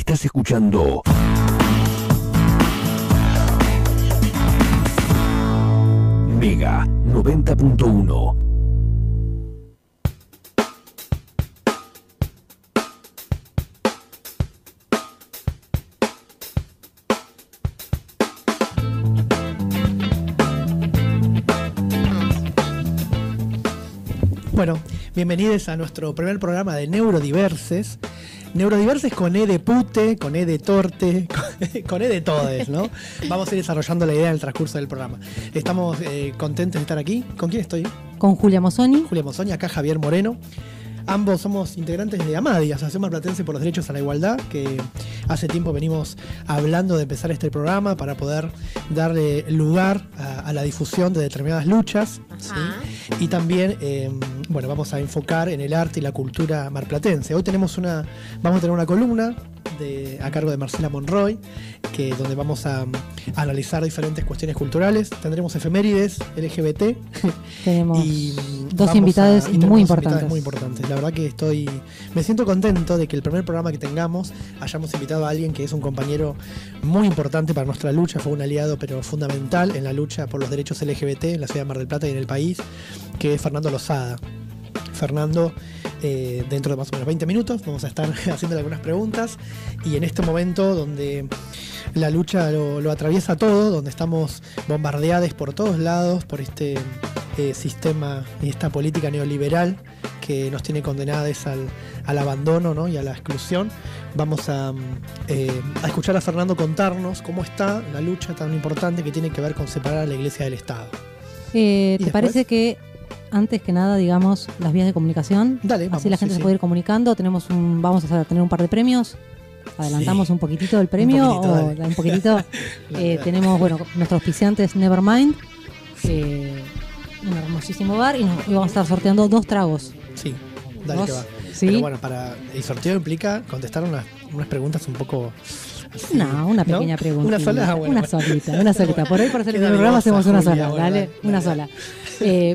Estás escuchando Mega 90.1. Bueno, bienvenidos a nuestro primer programa de Neurodiverses. Neurodiverses con E de pute, con E de torte, con E de todes, ¿no? Vamos a ir desarrollando la idea en el transcurso del programa. Estamos contentos de estar aquí. ¿Con quién estoy? Con Julia Mozzoni. Julia Mozzoni, acá Javier Moreno. Ambos somos integrantes de AMADI, Asociación Marplatense por los Derechos a la Igualdad, que hace tiempo venimos hablando de empezar este programa para poder darle lugar a la difusión de determinadas luchas, ¿sí? Y también, bueno, vamos a enfocar en el arte y la cultura marplatense. Hoy vamos a tener una columna a cargo de Marcela Monroy, donde vamos a analizar diferentes cuestiones culturales. Tendremos efemérides LGBT. Tenemos dos invitados muy importantes. La verdad que me siento contento de que el primer programa que tengamos hayamos invitado a alguien que es un compañero muy importante para nuestra lucha, fue un aliado pero fundamental en la lucha por los derechos LGBT en la ciudad de Mar del Plata y en el país, que es Fernando Lozada. Fernando, dentro de más o menos 20 minutos vamos a estar haciéndole algunas preguntas, y en este momento donde la lucha lo atraviesa todo, donde estamos bombardeados por todos lados por este sistema y esta política neoliberal que nos tiene condenados al abandono, ¿no? Y a la exclusión, vamos a escuchar a Fernando contarnos cómo está la lucha tan importante que tiene que ver con separar a la Iglesia del Estado. ¿Te parece que antes que nada, digamos, las vías de comunicación? Dale, vamos, así la gente se puede ir comunicando. Vamos a tener un par de premios. ¿Adelantamos un poquitito del premio? Un poquitito. Tenemos, nuestros auspiciantes Nevermind, un hermosísimo bar, y vamos a estar sorteando 2 tragos. Sí, dale que va. ¿Sí? Pero bueno, el sorteo implica contestar unas preguntas un poco... así, una pequeña pregunta. ¿Una sola? Bueno, una solita. Por ahí, para hacer el programa, hacemos una sola. Dale, una sola.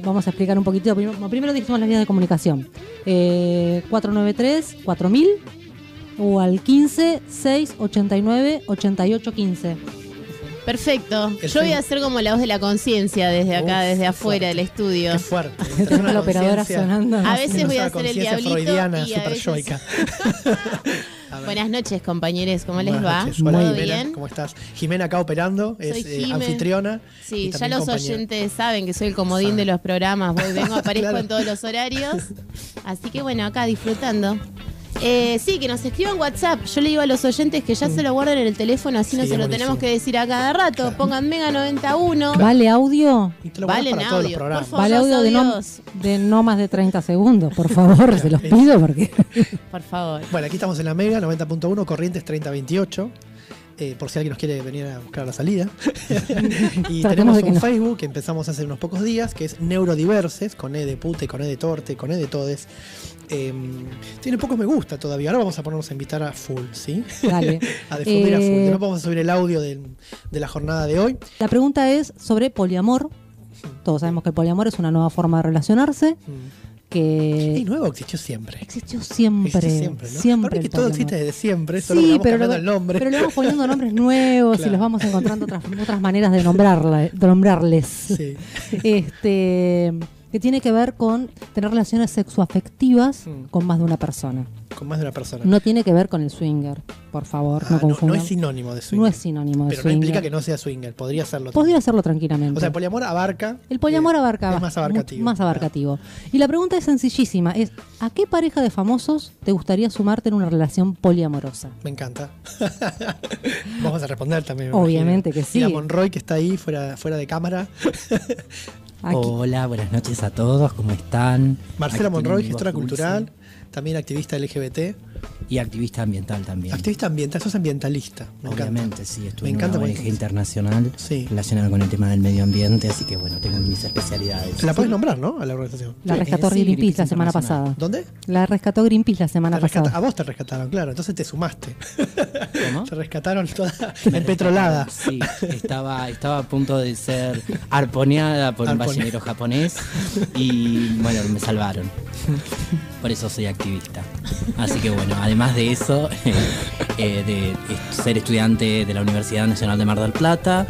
Vamos a explicar un poquitito. Primero dijimos las vías de comunicación. 493-4000 o al 15-689-8815. Perfecto. Yo voy a hacer como la voz de la conciencia desde acá, desde afuera del estudio. Qué fuerte. Tenemos la operadora sonando. A veces voy a hacer el diablito freudiana, y a veces... superyoica. Buenas noches, compañeros. ¿Cómo les va? Noches. Hola, ¿Todo Jimena, bien? ¿cómo estás? Jimena acá operando, es anfitriona. Sí, ya los oyentes saben que soy el comodín de los programas. Aparezco Claro. en todos los horarios. Así que bueno, acá disfrutando. Sí, que nos escriban WhatsApp. Yo le digo a los oyentes que ya se lo guarden en el teléfono, así no se lo tenemos que decir a cada rato. Claro. Pongan Mega 91. ¿Vale audio? Vale en audio, por favor. Vale audio de no más de 30 segundos, por favor, se los pido porque... Por favor. Bueno, aquí estamos en la Mega 90.1, Corrientes 3028. Por si alguien nos quiere venir a buscar la salida. Y tenemos un Facebook que empezamos hace unos pocos días, que es Neurodiverses, con E de pute, con E de torte, con E de todes. Tiene pocos me gusta todavía. Ahora vamos a ponernos a invitar a full, ¿sí? Dale. A difundir a full. Después vamos a subir el audio de la jornada de hoy. La pregunta es sobre poliamor. Todos sabemos que el poliamor es una nueva forma de relacionarse. Y nuevo existió siempre. Existió siempre, ¿no? Siempre. Porque todo existe desde siempre, solo sí, le vamos cambiando el nombre. Pero le vamos poniendo nombres nuevos, claro. Y los vamos encontrando otras maneras de nombrarles. Sí. Que tiene que ver con tener relaciones sexoafectivas con más de una persona. Con más de una persona. No tiene que ver con el swinger, por favor, no confundan. No es sinónimo de swinger. No es sinónimo de pero swinger. Pero no implica que no sea swinger, podría serlo. Podría serlo tranquilamente. O sea, el poliamor abarca... El poliamor abarca... Es más abarcativo. Más abarcativo. Claro. Y la pregunta es sencillísima, ¿a qué pareja de famosos te gustaría sumarte en una relación poliamorosa? Me encanta. Vamos a responder también. Obviamente que sí. Y la Monroy, que está ahí, fuera de cámara. Aquí. Hola, buenas noches a todos, ¿cómo están? Marcela Monroy, gestora cultural, también activista LGBT. Y activista ambiental también. Activista ambiental, sos ambientalista. Obviamente, sí, estuve en una ONG internacional relacionada con el tema del medio ambiente, así que bueno, tengo mis especialidades. La podés nombrar, ¿no? A la organización. La rescató Greenpeace la semana pasada. ¿Dónde? La rescató Greenpeace la semana pasada. A vos te rescataron, claro, entonces te sumaste. ¿Cómo? Te rescataron toda empetrolada. Sí, estaba a punto de ser arponeada por un ballenero japonés y bueno, me salvaron. Por eso soy activista. Así que bueno, además de eso, de ser estudiante de la Universidad Nacional de Mar del Plata.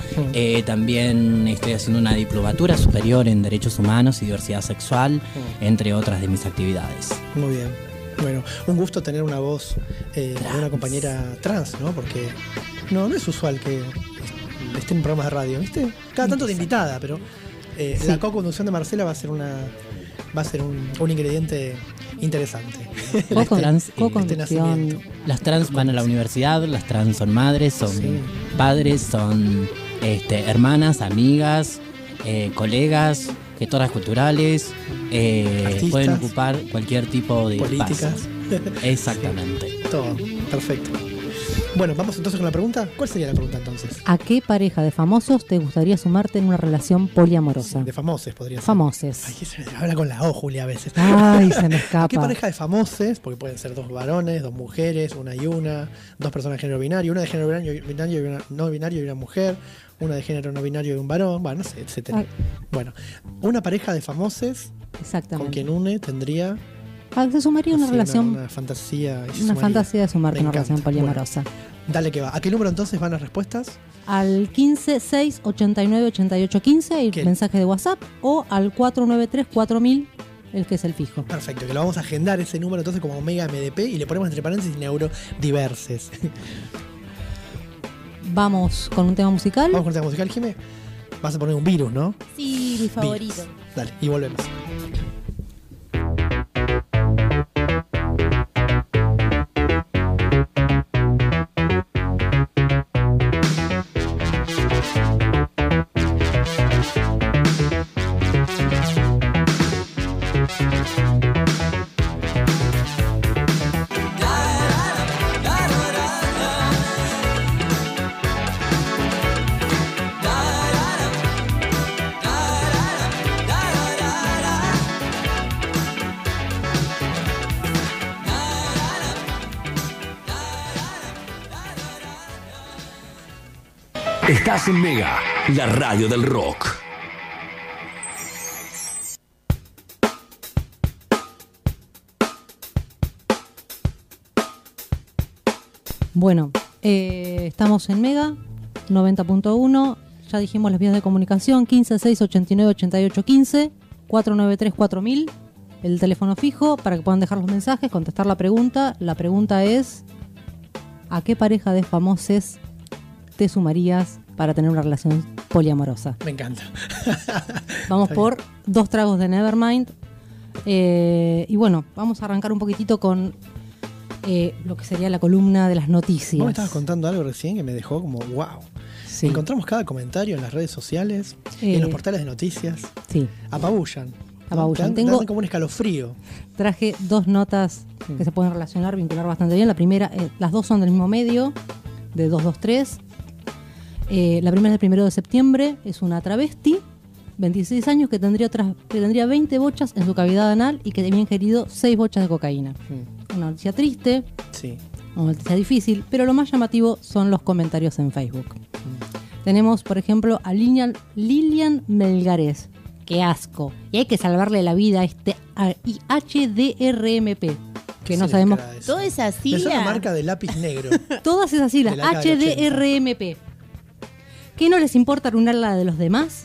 También estoy haciendo una diplomatura superior en Derechos Humanos y Diversidad Sexual, entre otras de mis actividades. Muy bien. Bueno, un gusto tener una voz de una compañera trans, ¿no? Porque no es usual que esté en programas de radio, ¿viste? Cada tanto de invitada, pero la co-conducción de Marcela va a ser un ingrediente interesante. Las trans van a la universidad, las trans son madres, son padres, son hermanas, amigas, colegas, gestoras culturales, pueden ocupar cualquier tipo de políticas. Exactamente. Todo, perfecto. Bueno, vamos entonces con la pregunta. ¿Cuál sería la pregunta entonces? ¿A qué pareja de famosos te gustaría sumarte en una relación poliamorosa? De famosos podría ser. Famosos. Ay, se me habla con la O, Julia, a veces. Ay, se me escapa. ¿A qué pareja de famosos? Porque pueden ser 2 varones, 2 mujeres, una y una, 2 personas de género binario, una de género binario y una no binario y una mujer, una de género no binario y un varón, bueno, no sé, etcétera. Ay. Bueno, una pareja de famosos con quien une tendría... se sumaría una relación... Una fantasía. Una fantasía de sumarte a una relación poliamorosa. Bueno, dale que va. ¿A qué número entonces van las respuestas? Al 15 6 89 88 15, el mensaje de WhatsApp, o al 493 4000, el que es el fijo. Perfecto, que lo vamos a agendar ese número entonces como Omega MDP y le ponemos entre paréntesis neurodiverses. Vamos con un tema musical. Vamos con un tema musical, Jimé. Vas a poner un virus, ¿no? Sí, mi favorito. Virus. Dale, y volvemos. Estás en Mega, la radio del rock. Bueno, estamos en Mega 90.1. Ya dijimos las vías de comunicación: 15 6 89 88 15, 493 4000, el teléfono fijo para que puedan dejar los mensajes, contestar la pregunta. La pregunta es: ¿a qué pareja de famosos te sumarías para tener una relación poliamorosa? Me encanta. Vamos por 2 tragos de Nevermind. Y bueno, vamos a arrancar un poquitito con lo que sería la columna de las noticias. Vos me estabas contando algo recién que me dejó como wow. Sí. Encontramos cada comentario en las redes sociales, en los portales de noticias. Sí. Apabullan. Tengo como un escalofrío. Traje 2 notas que se pueden relacionar, vincular bastante bien. La primera, las 2 son del mismo medio, de 223. La primera es del 1 de septiembre, es una travesti, 26 años, que tendría 20 bochas en su cavidad anal y que había ingerido 6 bochas de cocaína. Una noticia triste, una noticia difícil, pero lo más llamativo son los comentarios en Facebook. Tenemos, por ejemplo, a Lilian Melgares. ¡Qué asco! Y hay que salvarle la vida a HDRMP. Que no sabemos. Toda esa sigla. Es una marca de lápiz negro. Todas esas siglas. HDRMP. ¿Qué no les importa arruinar la de los demás?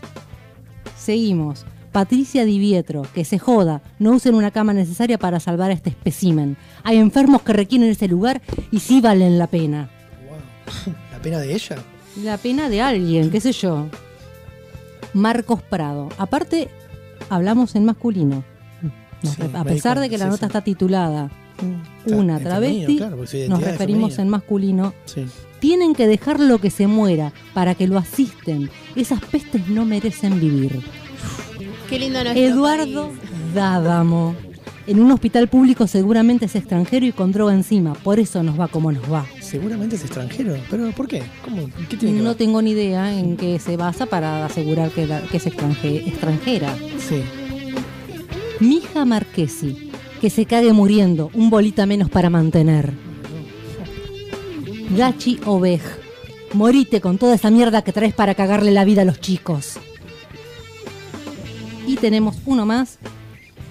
Seguimos. Patricia Di Pietro, que se joda, no usen una cama necesaria para salvar a este espécimen. Hay enfermos que requieren ese lugar y sí valen la pena. Wow. ¿La pena de ella? La pena de alguien, qué sé yo. Marcos Prado. Aparte, hablamos en masculino. A pesar de que la nota está titulada Una travesti, nos referimos en masculino. Sí. Tienen que dejarlo que se muera para que lo asisten. Esas pestes no merecen vivir. Qué lindo Eduardo Dádamo. En un hospital público seguramente es extranjero y con droga encima. Por eso nos va como nos va. ¿Seguramente es extranjero? ¿Pero por qué? ¿Qué tiene que No ver? tengo ni idea en qué se basa para asegurar que es extranjera. Sí. Mija Marchesi. Que se cague muriendo. Un bolita menos para mantener. Gachi Ovej. Morite con toda esa mierda que traes para cagarle la vida a los chicos. Y tenemos uno más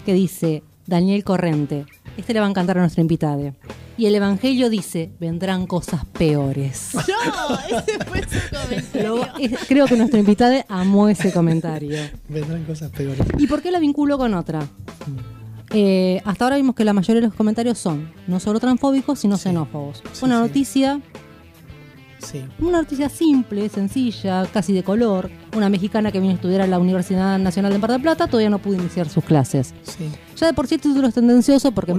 que dice Daniel Corrente. Este le va a encantar a nuestra invitada. Y el Evangelio dice, vendrán cosas peores. No, ese fue su comentario. Creo que nuestro invitado amó ese comentario. Vendrán cosas peores. ¿Y por qué la vinculo con otra? Hasta ahora vimos que la mayoría de los comentarios son no solo transfóbicos, sino xenófobos. Una noticia simple, sencilla, casi de color. Una mexicana que viene a estudiar a la Universidad Nacional de Mar del Plata todavía no pudo iniciar sus clases. Sí. Ya de por sí el título es tendencioso porque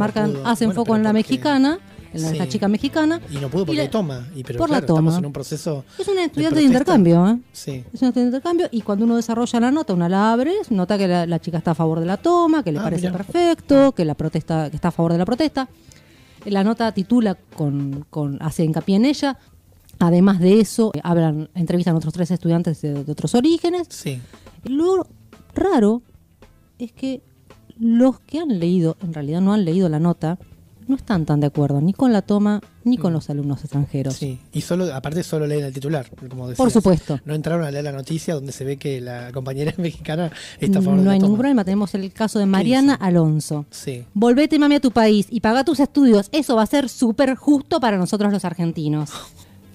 hacen foco en la mexicana, en la chica mexicana. Y no pudo porque toma. Pero por claro, la toma. Estamos en un proceso. Es una estudiante de intercambio, Sí. Es una estudiante de intercambio y cuando uno desarrolla la nota, una la abre, nota que la chica está a favor de la toma, que le parece perfecto, que que está a favor de la protesta. La nota titula hace hincapié en ella. Además de eso, entrevistan a otros 3 estudiantes de otros orígenes. Sí. Lo raro es que los que han leído, en realidad no han leído la nota, no están tan de acuerdo ni con la toma ni con los alumnos extranjeros. Sí, y aparte solo leen el titular, como decías. Por supuesto. No entraron a leer la noticia donde se ve que la compañera mexicana está a favor de la toma. No hay ningún problema, tenemos el caso de Mariana Alonso. Sí. Volvete, mami, a tu país y paga tus estudios, eso va a ser súper justo para nosotros los argentinos.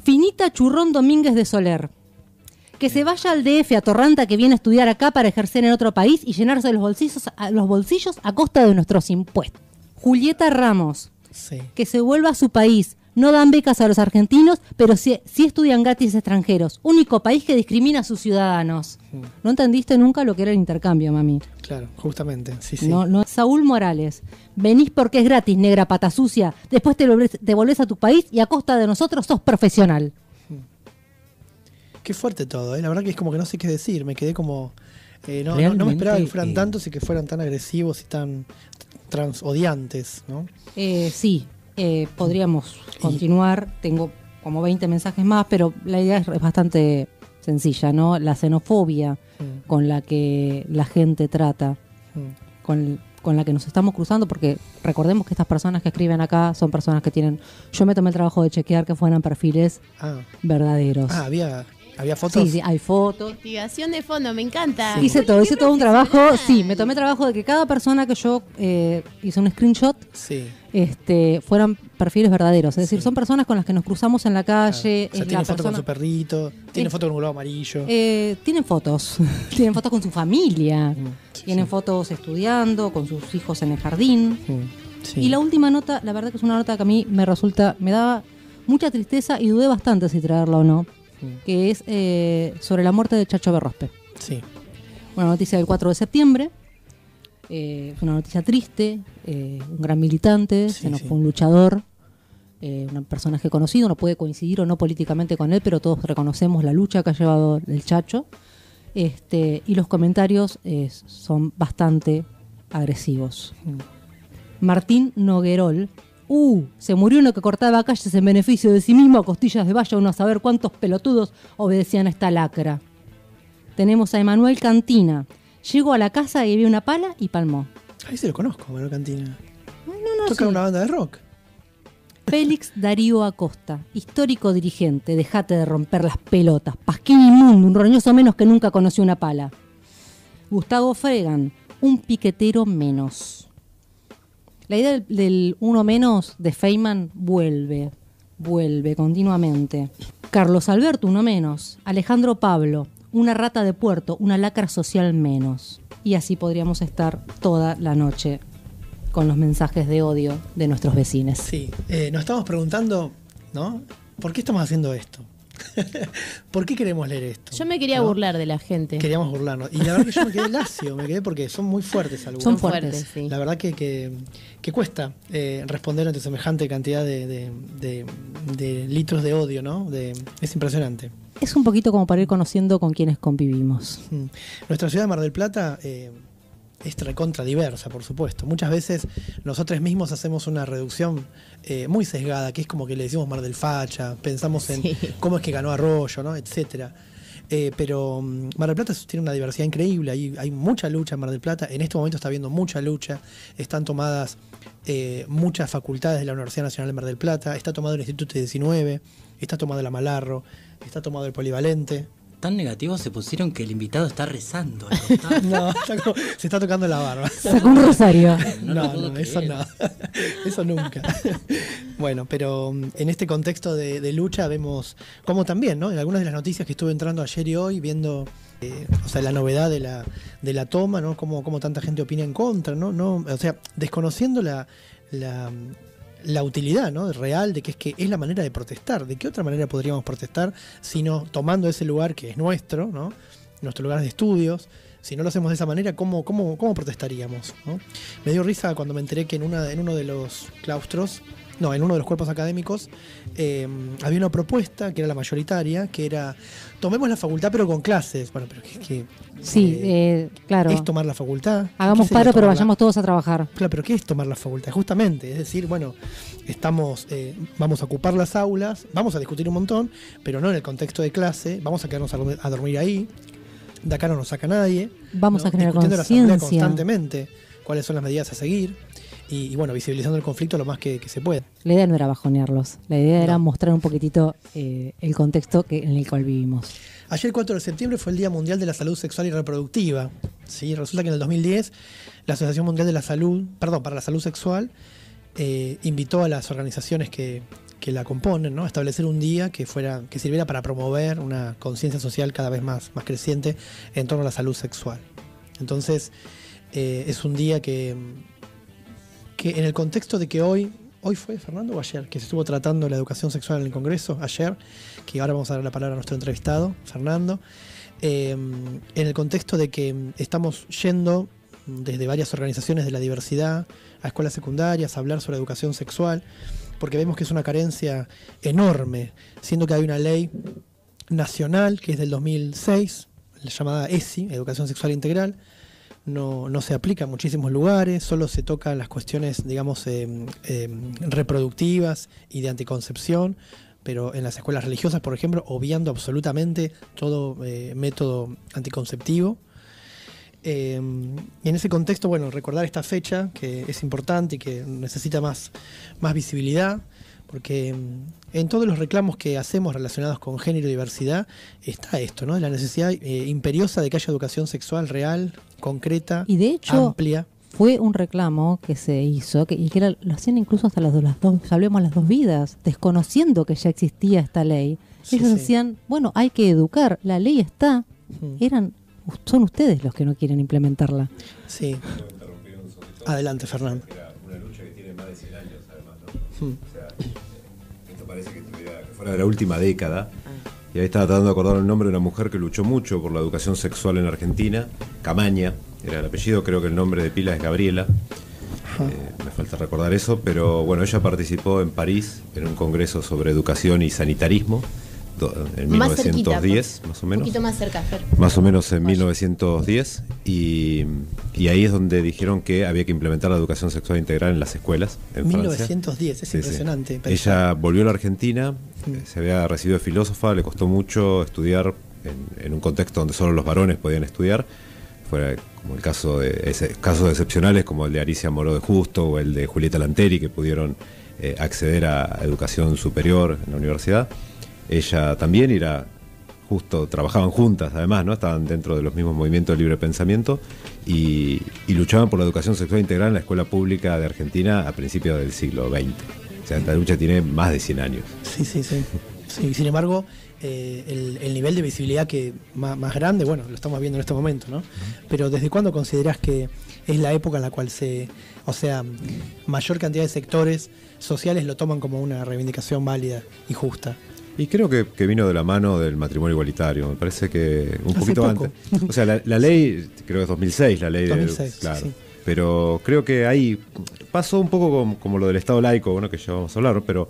Finita Churrón Domínguez de Soler. Que se vaya al DF, a Torranta, que viene a estudiar acá para ejercer en otro país y llenarse los bolsillos a costa de nuestros impuestos. Julieta Ramos. Sí. Que se vuelva a su país. No dan becas a los argentinos, pero sí estudian gratis extranjeros. Único país que discrimina a sus ciudadanos. ¿No entendiste nunca lo que era el intercambio, mami? Claro, justamente. Sí. No. Saúl Morales. Venís porque es gratis, negra pata sucia. Después te volvés a tu país y a costa de nosotros sos profesional. Qué fuerte todo, ¿eh? La verdad que es como que no sé qué decir. Me quedé como... no me esperaba que fueran tantos y que fueran tan agresivos y tan transodiantes, ¿no? Sí. Podríamos continuar. Tengo como 20 mensajes más, pero la idea es bastante sencilla, ¿no? La xenofobia con la que la gente trata, con la que nos estamos cruzando, porque recordemos que estas personas que escriben acá son personas que tienen... Yo me tomé el trabajo de chequear que fueran perfiles verdaderos. ¿Había fotos? Sí, hay fotos. Investigación de fondo, me encanta. Hice todo un trabajo. Sí, me tomé el trabajo de que cada persona que yo hice un screenshot fueran perfiles verdaderos. Es decir, son personas con las que nos cruzamos en la calle. Claro. O sea, tienen fotos con su perrito, tienen fotos con un globo amarillo. Tienen fotos. Tienen fotos con su familia. Tienen fotos estudiando, con sus hijos en el jardín. Y la última nota, la verdad que es una nota que a mí me daba mucha tristeza y dudé bastante si traerla o no. Que es sobre la muerte de Chacho Berrospe. Sí. Una noticia del 4 de septiembre. Es una noticia triste. Un gran militante, se nos fue un luchador, un personaje conocido. No puede coincidir o no políticamente con él, pero todos reconocemos la lucha que ha llevado el Chacho. Y los comentarios son bastante agresivos. Martín Noguerol. Se murió uno que cortaba calles en beneficio de sí mismo a costillas de valla, uno a saber cuántos pelotudos obedecían a esta lacra. Tenemos a Emanuel Cantina. Llegó a la casa y había una pala y palmó. Ahí se lo conozco, Emanuel Cantina. Toca una banda de rock. Félix Darío Acosta, histórico dirigente. Dejate de romper las pelotas. Pasquín inmundo, un roñoso menos que nunca conoció una pala. Gustavo Fregan, un piquetero menos. La idea del uno menos de Feynman vuelve continuamente. Carlos Alberto, uno menos. Alejandro Pablo, una rata de puerto, una lacra social menos. Y así podríamos estar toda la noche con los mensajes de odio de nuestros vecinos. Sí, nos estamos preguntando, ¿no? ¿Por qué estamos haciendo esto? ¿Por qué queremos leer esto? Yo me quería burlar de la gente. Queríamos burlarnos. Y la verdad que yo me quedé lacio, porque son muy fuertes algunos. Son fuertes, sí. La verdad que cuesta responder ante semejante cantidad de litros de odio, ¿no? Es impresionante. Es un poquito como para ir conociendo con quienes convivimos. Nuestra ciudad de Mar del Plata es recontra diversa, por supuesto. Muchas veces nosotros mismos hacemos una reducción muy sesgada, que es como que le decimos Mar del Facha, pensamos en cómo es que ganó Arroyo, ¿no? Etcétera. Pero Mar del Plata tiene una diversidad increíble, hay mucha lucha en Mar del Plata, en este momento está habiendo mucha lucha, están tomadas muchas facultades de la Universidad Nacional de Mar del Plata, está tomado el Instituto 19, está tomado el Amalarro, está tomado el Polivalente. Tan negativos se pusieron que el invitado está rezando. No, se está tocando la barba. Sacó un rosario. No, eso no. Eso nunca. Bueno, pero en este contexto de lucha vemos como también, ¿no? En algunas de las noticias que estuve entrando ayer y hoy, viendo la novedad de la toma, ¿no? Cómo tanta gente opina en contra, ¿no? O sea, desconociendo la utilidad, ¿no? Real de que es la manera de protestar. ¿De qué otra manera podríamos protestar sino tomando ese lugar que es nuestro, ¿no? Nuestro lugar de estudios? Si no lo hacemos de esa manera, ¿cómo protestaríamos, ¿no? Me dio risa cuando me enteré que en uno de los claustros, no, en uno de los cuerpos académicos, había una propuesta que era la mayoritaria, que era tomemos la facultad pero con clases. Bueno, pero claro. ¿Es tomar la facultad? Hagamos paro pero vayamos todos a trabajar. Claro, pero ¿qué es tomar la facultad? Justamente, es decir, bueno, vamos a ocupar las aulas, vamos a discutir un montón, pero no en el contexto de clase, vamos a quedarnos a dormir ahí. De acá no nos saca nadie. Vamos a generar discutiendo la asamblea conciencia constantemente cuáles son las medidas a seguir y bueno, visibilizando el conflicto lo más que se puede. La idea no era bajonearlos, la idea era mostrar un poquitito el contexto en el cual vivimos. Ayer 4 de septiembre fue el Día Mundial de la Salud Sexual y Reproductiva. ¿Sí? Resulta que en el 2010 la Asociación Mundial de la Salud, para la Salud Sexual, invitó a las organizaciones que la componen, ¿no? A establecer un día que sirviera para promover una conciencia social cada vez más creciente en torno a la salud sexual. Entonces, es un día que en el contexto de que hoy fue, Fernando, o ayer, que se estuvo tratando la educación sexual en el Congreso, ayer, que ahora vamos a dar la palabra a nuestro entrevistado, Fernando, en el contexto de que estamos yendo desde varias organizaciones de la diversidad a escuelas secundarias a hablar sobre educación sexual, porque vemos que es una carencia enorme, siendo que hay una ley nacional que es del 2006, la llamada ESI, Educación Sexual Integral, no se aplica en muchísimos lugares, solo se tocan las cuestiones, digamos, reproductivas y de anticoncepción, pero en las escuelas religiosas, por ejemplo, obviando absolutamente todo método anticonceptivo. Y en ese contexto, bueno, recordar esta fecha que es importante y que necesita más visibilidad, porque en todos los reclamos que hacemos relacionados con género y diversidad está esto, ¿no? La necesidad imperiosa de que haya educación sexual real, concreta, y de hecho, amplia. Fue un reclamo que se hizo lo hacían incluso hasta las dos, hablemos las dos vidas, desconociendo que ya existía esta ley. Ellos decían, bueno, hay que educar, la ley está, son ustedes los que no quieren implementarla. Sí. Adelante, Fernando. Era una lucha que tiene más de 100 años, además, ¿no? O sea, esto parece que fuera de la última década. Y ahí estaba tratando de acordar el nombre de una mujer que luchó mucho por la educación sexual en Argentina. Camaña era el apellido, creo que el nombre de pila es Gabriela. Me falta recordar eso, pero bueno, ella participó en París en un congreso sobre educación y sanitarismo en 1910, más o menos. Un poquito más cerca, Fer. Más o menos en 1910, y ahí es donde dijeron que había que implementar la educación sexual integral en las escuelas en 1910, Francia. es impresionante. Sí. Ella volvió a la Argentina, se había recibido de filósofa, le costó mucho estudiar en un contexto donde solo los varones podían estudiar. Fue como el caso de casos excepcionales como el de Alicia Moró de Justo o el de Julieta Lanteri, que pudieron acceder a educación superior en la universidad. Ella también trabajaban juntas, además, ¿no? Estaban dentro de los mismos movimientos de libre pensamiento y luchaban por la educación sexual integral en la escuela pública de Argentina a principios del siglo XX. O sea, esta lucha tiene más de 100 años. Sí. Sin embargo, el nivel de visibilidad que más grande, bueno, lo estamos viendo en este momento, ¿no? Pero ¿desde cuándo considerás que es la época en la cual mayor cantidad de sectores sociales lo toman como una reivindicación válida y justa? Y creo que vino de la mano del matrimonio igualitario. Me parece que un poquito antes. O sea, la ley, creo que es 2006, la ley 2006, claro. Sí. Pero creo que ahí pasó un poco como lo del Estado laico, bueno, que ya vamos a hablar, pero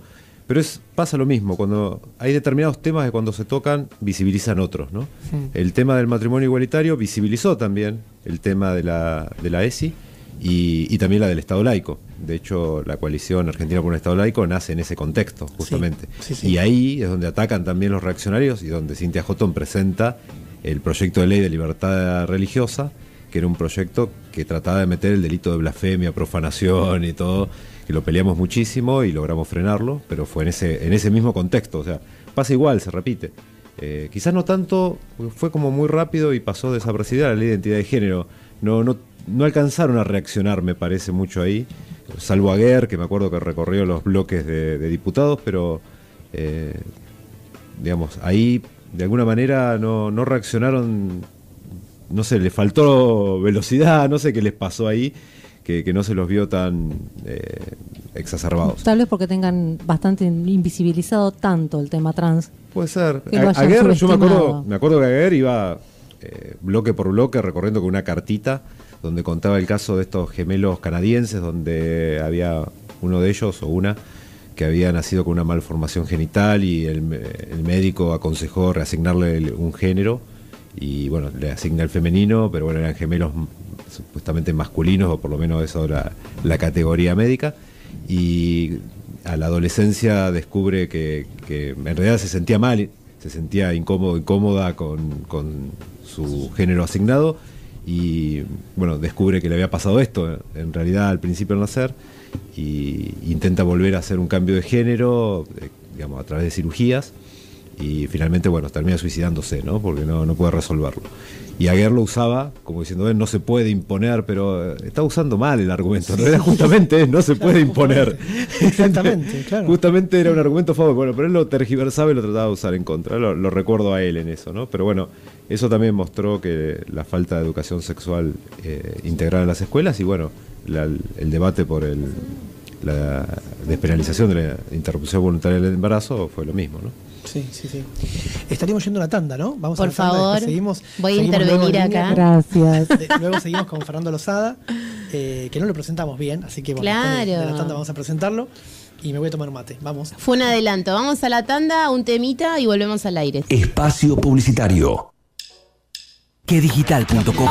pasa lo mismo. Cuando hay determinados temas que cuando se tocan, visibilizan otros, ¿no? El tema del matrimonio igualitario visibilizó también el tema de la ESI y también la del Estado laico. De hecho, la coalición Argentina por un Estado laico nace en ese contexto, justamente. Sí. Y ahí es donde atacan también los reaccionarios y donde Cynthia Houghton presenta el proyecto de ley de libertad religiosa, que era un proyecto que trataba de meter el delito de blasfemia, profanación y todo, que lo peleamos muchísimo y logramos frenarlo, pero fue en ese mismo contexto. O sea, pasa igual, se repite. Quizás no tanto, fue como muy rápido y pasó desapercibida la ley de identidad de género. No alcanzaron a reaccionar, me parece, mucho ahí, salvo Aguer, que me acuerdo que recorrió los bloques de diputados, pero digamos, ahí de alguna manera no reaccionaron, no sé, les faltó velocidad, no sé qué les pasó ahí, que no se los vio tan exacerbados. Tal vez porque tengan bastante invisibilizado tanto el tema trans. Puede ser. Aguer, yo me acuerdo que Aguer iba bloque por bloque recorriendo con una cartita donde contaba el caso de estos gemelos canadienses, donde había uno de ellos o una que había nacido con una malformación genital y el médico aconsejó reasignarle un género y bueno, le asigna el femenino, pero bueno, eran gemelos supuestamente masculinos, o por lo menos eso era la categoría médica, y a la adolescencia descubre que en realidad se sentía mal, se sentía incómoda con su género asignado, y bueno, descubre que le había pasado esto en realidad al principio al nacer, y intenta volver a hacer un cambio de género, digamos, a través de cirugías, y finalmente, bueno, termina suicidándose, ¿no? Porque no puede resolverlo. Y Aguer lo usaba como diciendo, no se puede imponer, pero está usando mal el argumento. En realidad, justamente no se puede imponer. Exactamente, claro. Justamente era un argumento a favor, bueno, pero él lo tergiversaba y lo trataba de usar en contra. Lo recuerdo a él en eso, ¿no? Pero bueno, eso también mostró que la falta de educación sexual integral en las escuelas y bueno, el debate por la despenalización de la interrupción voluntaria del embarazo fue lo mismo, ¿no? Sí. Estaríamos yendo a una tanda, ¿no? Vamos por a la tanda, favor, seguimos voy a intervenir acá. Gracias. Luego seguimos con Fernando Lozada, que no lo presentamos bien, así que bueno, claro. después de la tanda vamos a presentarlo y me voy a tomar mate. Vamos. Fue un adelanto. Vamos a la tanda, un temita y volvemos al aire. Espacio publicitario. Quedigital.com.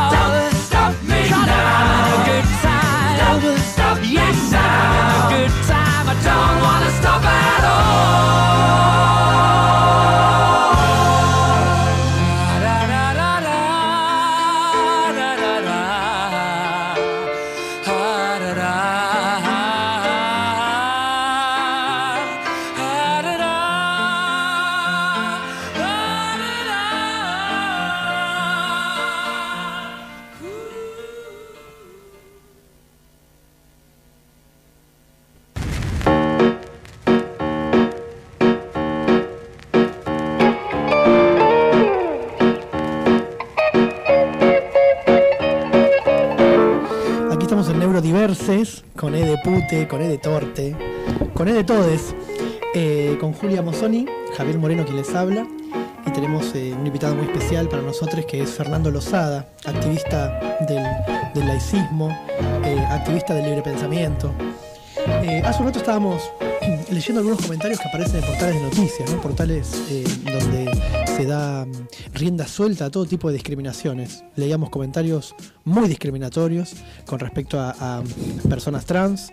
Neurodiverses, con E de Pute, con E de Torte, con E de Todes, con Julia Mozzoni, Javier Moreno quien les habla, y tenemos un invitado muy especial para nosotros que es Fernando Lozada, activista del laicismo, activista del libre pensamiento. Hace un rato estábamos leyendo algunos comentarios que aparecen en portales de noticias, ¿no? Portales donde se da rienda suelta a todo tipo de discriminaciones. Leíamos comentarios muy discriminatorios con respecto a personas trans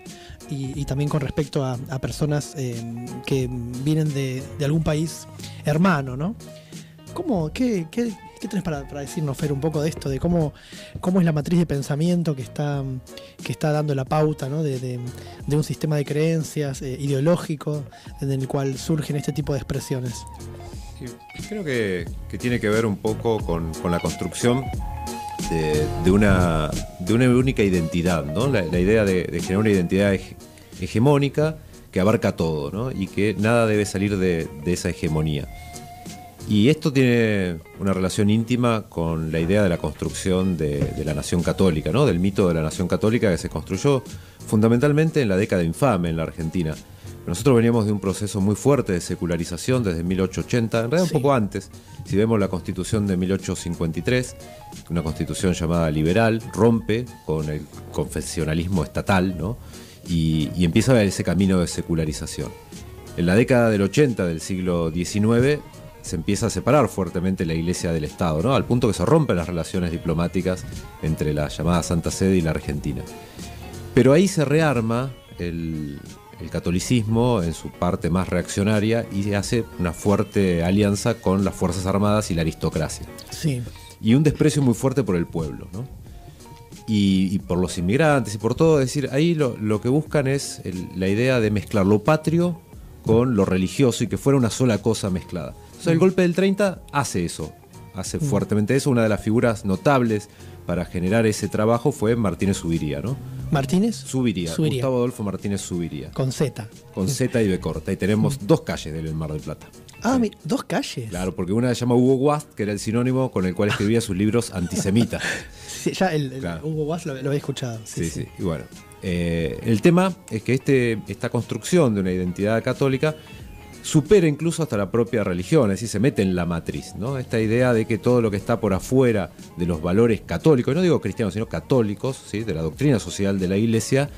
y también con respecto a personas que vienen de algún país hermano, ¿no? ¿Qué tenés para decirnos, Fer, un poco de esto, de cómo es la matriz de pensamiento que está dando la pauta, ¿no? de un sistema de creencias ideológico en el cual surgen este tipo de expresiones? Sí, creo que tiene que ver un poco con la construcción de una única identidad, ¿no? La idea de generar una identidad hegemónica que abarca todo, ¿no? Y que nada debe salir de esa hegemonía. Y esto tiene una relación íntima con la idea de la construcción de la nación católica, ¿no? Del mito de la nación católica que se construyó fundamentalmente en la década infame en la Argentina. Nosotros veníamos de un proceso muy fuerte de secularización desde 1880, en realidad un poco antes. Si vemos la Constitución de 1853, una constitución llamada liberal, rompe con el confesionalismo estatal, ¿no? Y empieza a ver ese camino de secularización. En la década del 80 del siglo XIX se empieza a separar fuertemente la Iglesia del Estado, ¿no? Al punto que se rompen las relaciones diplomáticas entre la llamada Santa Sede y la Argentina. Pero ahí se rearma el catolicismo en su parte más reaccionaria y hace una fuerte alianza con las Fuerzas Armadas y la aristocracia. Sí. Y un desprecio muy fuerte por el pueblo, ¿no? Y por los inmigrantes y por todo. Es decir, ahí lo que buscan es la idea de mezclar lo patrio con lo religioso y que fuera una sola cosa mezclada. Entonces el golpe del 30 hace eso, hace fuertemente eso. Una de las figuras notables para generar ese trabajo fue Martínez Zuviría, ¿no? ¿Martínez? Subiría. Gustavo Adolfo Martínez Subiría. Con Z. Con Z y B corta. Y tenemos 2 calles del Mar del Plata. Ah, sí. 2 calles. Claro, porque una se llama Hugo Guast, que era el sinónimo con el cual escribía sus libros antisemitas. Sí, ya claro. Hugo Guast lo había escuchado. Sí. Y bueno, el tema es que esta construcción de una identidad católica supera incluso hasta la propia religión, es decir, se mete en la matriz, ¿no? Esta idea de que todo lo que está por afuera de los valores católicos, no digo cristianos, sino católicos, ¿sí? De la doctrina social de la Iglesia,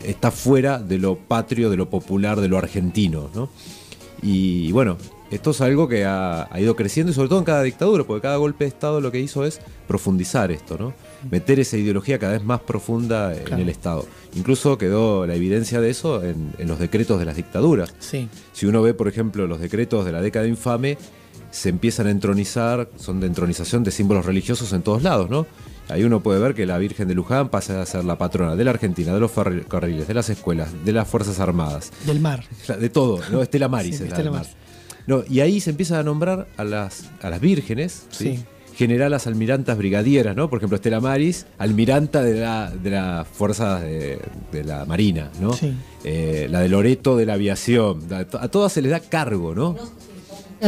está fuera de lo patrio, de lo popular, de lo argentino, ¿no? Y bueno, esto es algo que ha ido creciendo y sobre todo en cada dictadura, porque cada golpe de Estado lo que hizo es profundizar esto, ¿no? Meter esa ideología cada vez más profunda en el Estado. Incluso quedó la evidencia de eso en los decretos de las dictaduras. Sí. Si uno ve, por ejemplo, los decretos de la década infame, se empiezan a entronizar, son de entronización de símbolos religiosos en todos lados, ¿no? Ahí uno puede ver que la Virgen de Luján pasa a ser la patrona de la Argentina, de los ferrocarriles, de las escuelas, de las Fuerzas Armadas. Del mar. De todo, ¿no? Estela Maris sí, es la Estela del mar. No, y ahí se empieza a nombrar a las vírgenes, ¿sí? Generalas, almirantas, brigadieras, ¿no? Por ejemplo, Estela Maris, almiranta de las fuerzas de la Marina, ¿no? Sí. La de Loreto de la aviación. A todas se les da cargo, ¿no?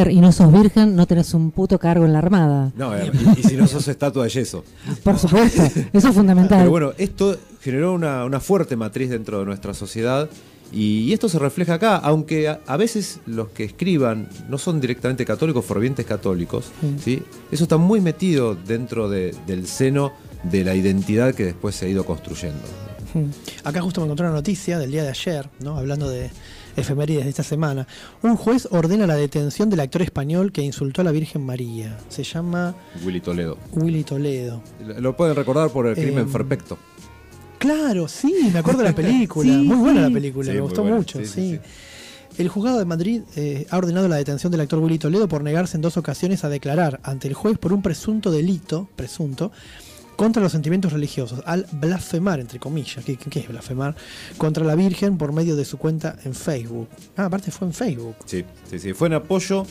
Y no sos virgen, no tenés un puto cargo en la Armada. No, y si no sos estatua de yeso. Por supuesto, eso es fundamental. Pero bueno, esto generó una fuerte matriz dentro de nuestra sociedad. Y esto se refleja acá, aunque a veces los que escriban no son directamente católicos, fervientes católicos, ¿sí? Eso está muy metido dentro del seno de la identidad que después se ha ido construyendo. Acá justo me encontré una noticia del día de ayer, ¿no? Hablando de efemérides de esta semana. Un juez ordena la detención del actor español que insultó a la Virgen María. Se llama Willy Toledo. Lo pueden recordar por el crimen perfecto. Claro, sí, me acuerdo de la película. Sí, muy buena la película, me gustó mucho. Sí. El juzgado de Madrid ha ordenado la detención del actor Willy Toledo por negarse en 2 ocasiones a declarar ante el juez por un presunto delito, contra los sentimientos religiosos, al blasfemar, entre comillas. ¿Qué es blasfemar? Contra la Virgen por medio de su cuenta en Facebook. Aparte fue en Facebook. Sí, fue en apoyo.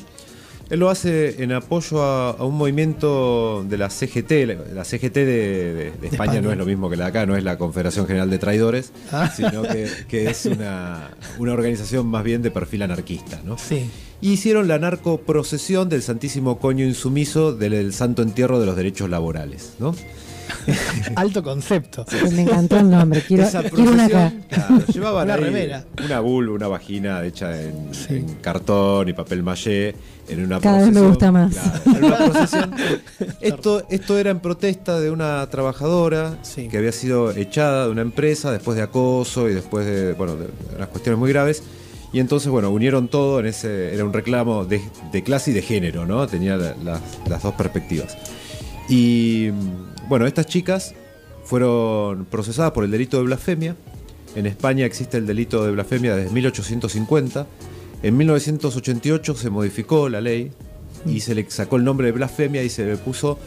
Él lo hace en apoyo a un movimiento de la CGT. La CGT de España no es lo mismo que la de acá, no es la Confederación General de Traidores, sino que es una organización más bien de perfil anarquista, ¿no? Sí. Y hicieron la narcoprocesión del Santísimo Coño Insumiso del Santo Entierro de los Derechos Laborales, ¿no? Alto concepto. Sí. Me encantó el nombre. Quiero una acá. Claro, llevaban una remera, una vulva, una vagina hecha en cartón y papel maché. En una Cada vez me gusta más. Claro, en una procesión. Esto era en protesta de una trabajadora que había sido echada de una empresa después de acoso y después de unas cuestiones muy graves. Y entonces, unieron todo era un reclamo de clase y de género, ¿no? Tenía las 2 perspectivas. Y estas chicas fueron procesadas por el delito de blasfemia. En España existe el delito de blasfemia desde 1850. En 1988 se modificó la ley y se le sacó el nombre de blasfemia y se le puso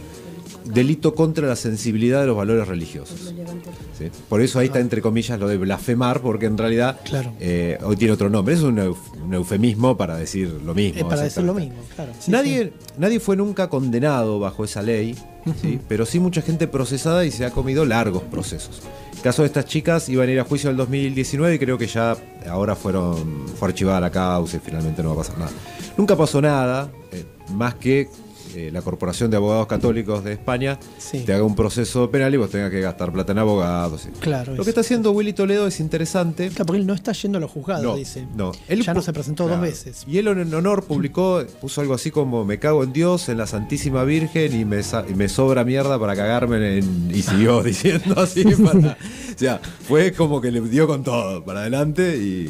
delito contra la sensibilidad de los valores religiosos. ¿Sí? Por eso ahí está entre comillas lo de blasfemar, porque en realidad hoy tiene otro nombre. Es un eufemismo para decir lo mismo. Para decir lo mismo, claro. Nadie fue nunca condenado bajo esa ley, ¿sí? Pero sí mucha gente procesada y se ha comido largos procesos. El caso de estas chicas iban a ir a juicio en el 2019 y creo que ya ahora fue archivada la causa y finalmente no va a pasar nada. Nunca pasó nada, más que la Corporación de Abogados Católicos de España te haga un proceso penal y vos tengas que gastar plata en abogados. Claro. Lo que está haciendo Willy Toledo es interesante. Claro, porque él no está yendo a los juzgados, dice. No. Él ya no se presentó 2 veces. Y él en honor puso algo así como: me cago en Dios, en la Santísima Virgen y me sobra mierda para cagarme y siguió diciendo así. O sea, fue como que le dio con todo para adelante y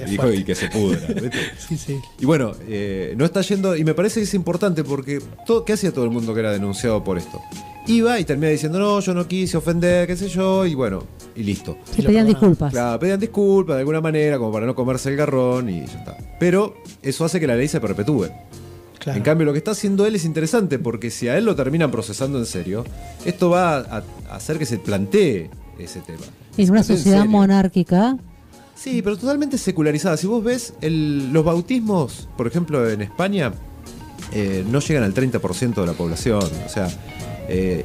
dijo y que se pudra. Sí. Y no está yendo, y me parece que es importante porque ¿qué hacía todo el mundo que era denunciado por esto? Iba y termina diciendo: no, yo no quise ofender, qué sé yo, y listo. Y pedían disculpas. Claro, pedían disculpas de alguna manera, como para no comerse el garrón y ya está. Pero eso hace que la ley se perpetúe. Claro. En cambio, lo que está haciendo él es interesante, porque si a él lo terminan procesando en serio, esto va a hacer que se plantee ese tema. En una sociedad monárquica. Sí, pero totalmente secularizada. Si vos ves los bautismos, por ejemplo, en España, no llegan al 30% de la población. O sea,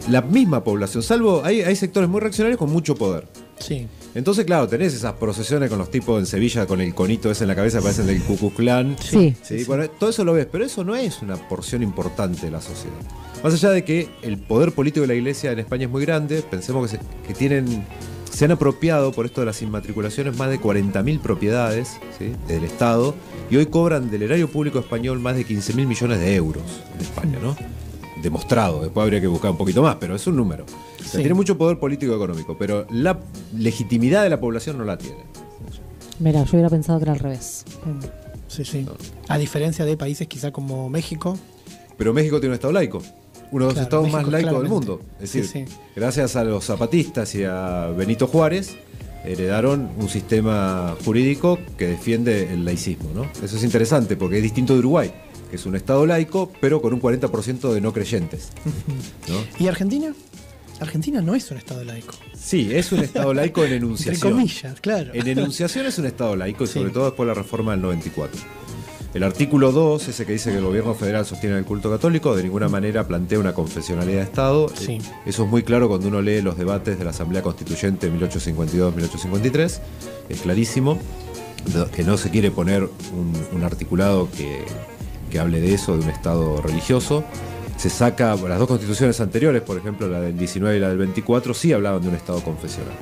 la misma población, salvo hay sectores muy reaccionarios con mucho poder. Sí. Entonces, claro, tenés esas procesiones con los tipos en Sevilla con el conito ese en la cabeza, parecen del Ku Klux Klan. Sí. Bueno, todo eso lo ves, pero eso no es una porción importante de la sociedad. Más allá de que el poder político de la Iglesia en España es muy grande, pensemos que se han apropiado por esto de las inmatriculaciones más de 40.000 propiedades, ¿sí?, del Estado, y hoy cobran del erario público español más de 15.000 millones de euros en España, ¿no? Demostrado, después habría que buscar un poquito más, pero es un número. O sea, tiene mucho poder político y económico, pero la legitimidad de la población no la tiene. Mira, yo hubiera pensado que era al revés. Sí, sí. A diferencia de países quizá como México. Pero México tiene un Estado laico, uno de los estados México, más laicos del claramente. mundo. Es decir, Sí. gracias a los zapatistas y a Benito Juárez, heredaron un sistema jurídico que defiende el laicismo, ¿no? Eso es interesante porque es distinto de Uruguay, que es un estado laico, pero con un 40% de no creyentes, ¿no? ¿Y Argentina? Argentina no es un estado laico. Sí, es un estado laico en Entre enunciación. comillas, claro. En enunciación es un estado laico y Sí. sobre todo después de la reforma del 94. El artículo 2, ese que dice que el gobierno federal sostiene el culto católico, de ninguna manera plantea una confesionalidad de Estado. Sí. Eso es muy claro cuando uno lee los debates de la Asamblea Constituyente de 1852-1853. Es clarísimo que no se quiere poner un articulado que hable de eso, de un Estado religioso. Se saca, las dos constituciones anteriores, por ejemplo la del 19 y la del 24, sí hablaban de un Estado confesional.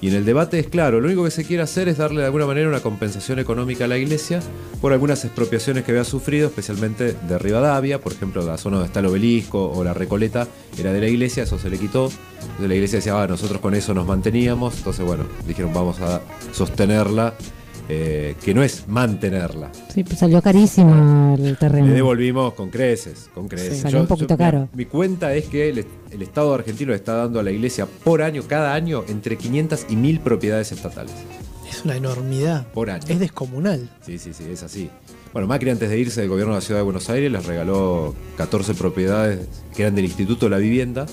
Y en el debate es claro, lo único que se quiere hacer es darle de alguna manera una compensación económica a la Iglesia por algunas expropiaciones que había sufrido, especialmente de Rivadavia, por ejemplo, la zona donde está el obelisco o la Recoleta era de la Iglesia, eso se le quitó. Entonces la Iglesia decía, nosotros con eso nos manteníamos, entonces bueno, dijeron vamos a sostenerla, que no es mantenerla. Sí, pues salió carísimo el terreno. Le devolvimos con creces, con creces. Sí, salió un poquito caro. Mi cuenta es que el Estado argentino le está dando a la Iglesia por año, cada año, entre 500 y 1000 propiedades estatales. Es una enormidad. Por año. Es descomunal. Sí, es así. Bueno, Macri antes de irse del gobierno de la Ciudad de Buenos Aires les regaló 14 propiedades que eran del Instituto de la Vivienda,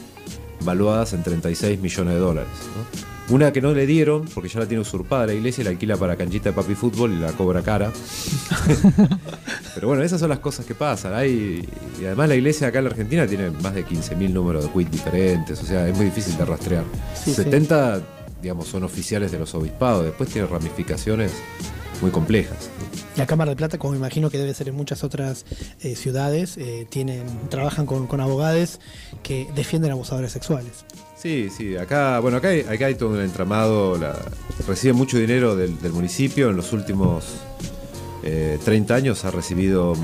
valuadas en 36 millones de dólares, ¿no? Una que no le dieron, porque ya la tiene usurpada la Iglesia y la alquila para canchita de papi fútbol y la cobra cara. Pero bueno, esas son las cosas que pasan. Y además la Iglesia acá en la Argentina tiene más de 15.000 números de quit diferentes, o sea, es muy difícil de rastrear. Sí, 70, digamos, son oficiales de los obispados, después tiene ramificaciones muy complejas. La Cámara de Plata, como me imagino que debe ser en muchas otras ciudades, trabajan con abogados que defienden abusadores sexuales. Sí, acá hay todo un entramado, recibe mucho dinero del municipio, en los últimos 30 años ha recibido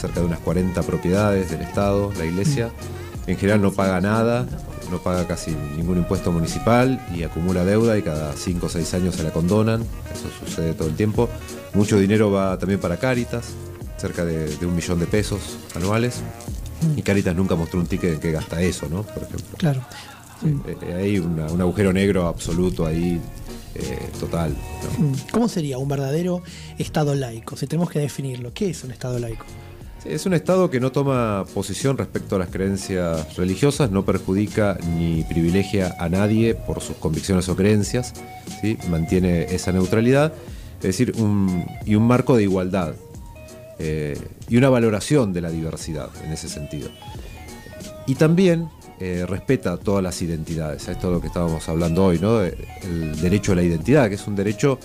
cerca de unas 40 propiedades del Estado, la Iglesia, en general no paga nada, no paga casi ningún impuesto municipal y acumula deuda y cada 5 o 6 años se la condonan, eso sucede todo el tiempo. Mucho dinero va también para Cáritas, cerca de 1 millón de pesos anuales, y Cáritas nunca mostró un ticket en que gasta eso, ¿no? Por ejemplo. Claro. Hay un agujero negro absoluto ahí, total, ¿no? ¿Cómo sería un verdadero Estado laico? Si tenemos que definirlo, ¿qué es un Estado laico? Sí, es un Estado que no toma posición respecto a las creencias religiosas, no perjudica ni privilegia a nadie por sus convicciones o creencias, ¿sí? Mantiene esa neutralidad, es decir, un marco de igualdad y una valoración de la diversidad en ese sentido. Y también respeta todas las identidades. Esto es lo que estábamos hablando hoy, ¿no? El derecho a la identidad, que es un derecho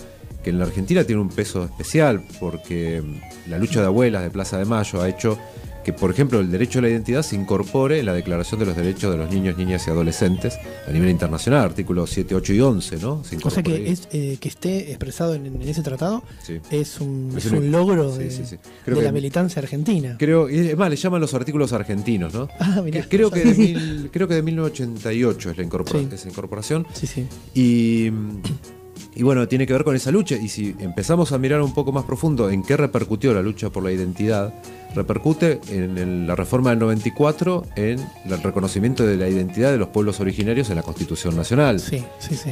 que en la Argentina tiene un peso especial, porque la lucha de abuelas de Plaza de Mayo ha hecho que, por ejemplo, el derecho a la identidad se incorpore en la Declaración de los Derechos de los Niños, Niñas y Adolescentes a nivel internacional, artículos 7, 8 y 11, ¿no? O sea que que esté expresado en ese tratado sí. es un logro sí, de, sí. de la militancia argentina. Creo, y es más, le llaman los artículos argentinos, ¿no? Mirá, creo que de 1988 es esa incorporación. Sí. Y bueno, tiene que ver con esa lucha. Y si empezamos a mirar un poco más profundo en qué repercutió la lucha por la identidad, repercute en la reforma del 94 en el reconocimiento de la identidad de los pueblos originarios en la Constitución Nacional. Sí.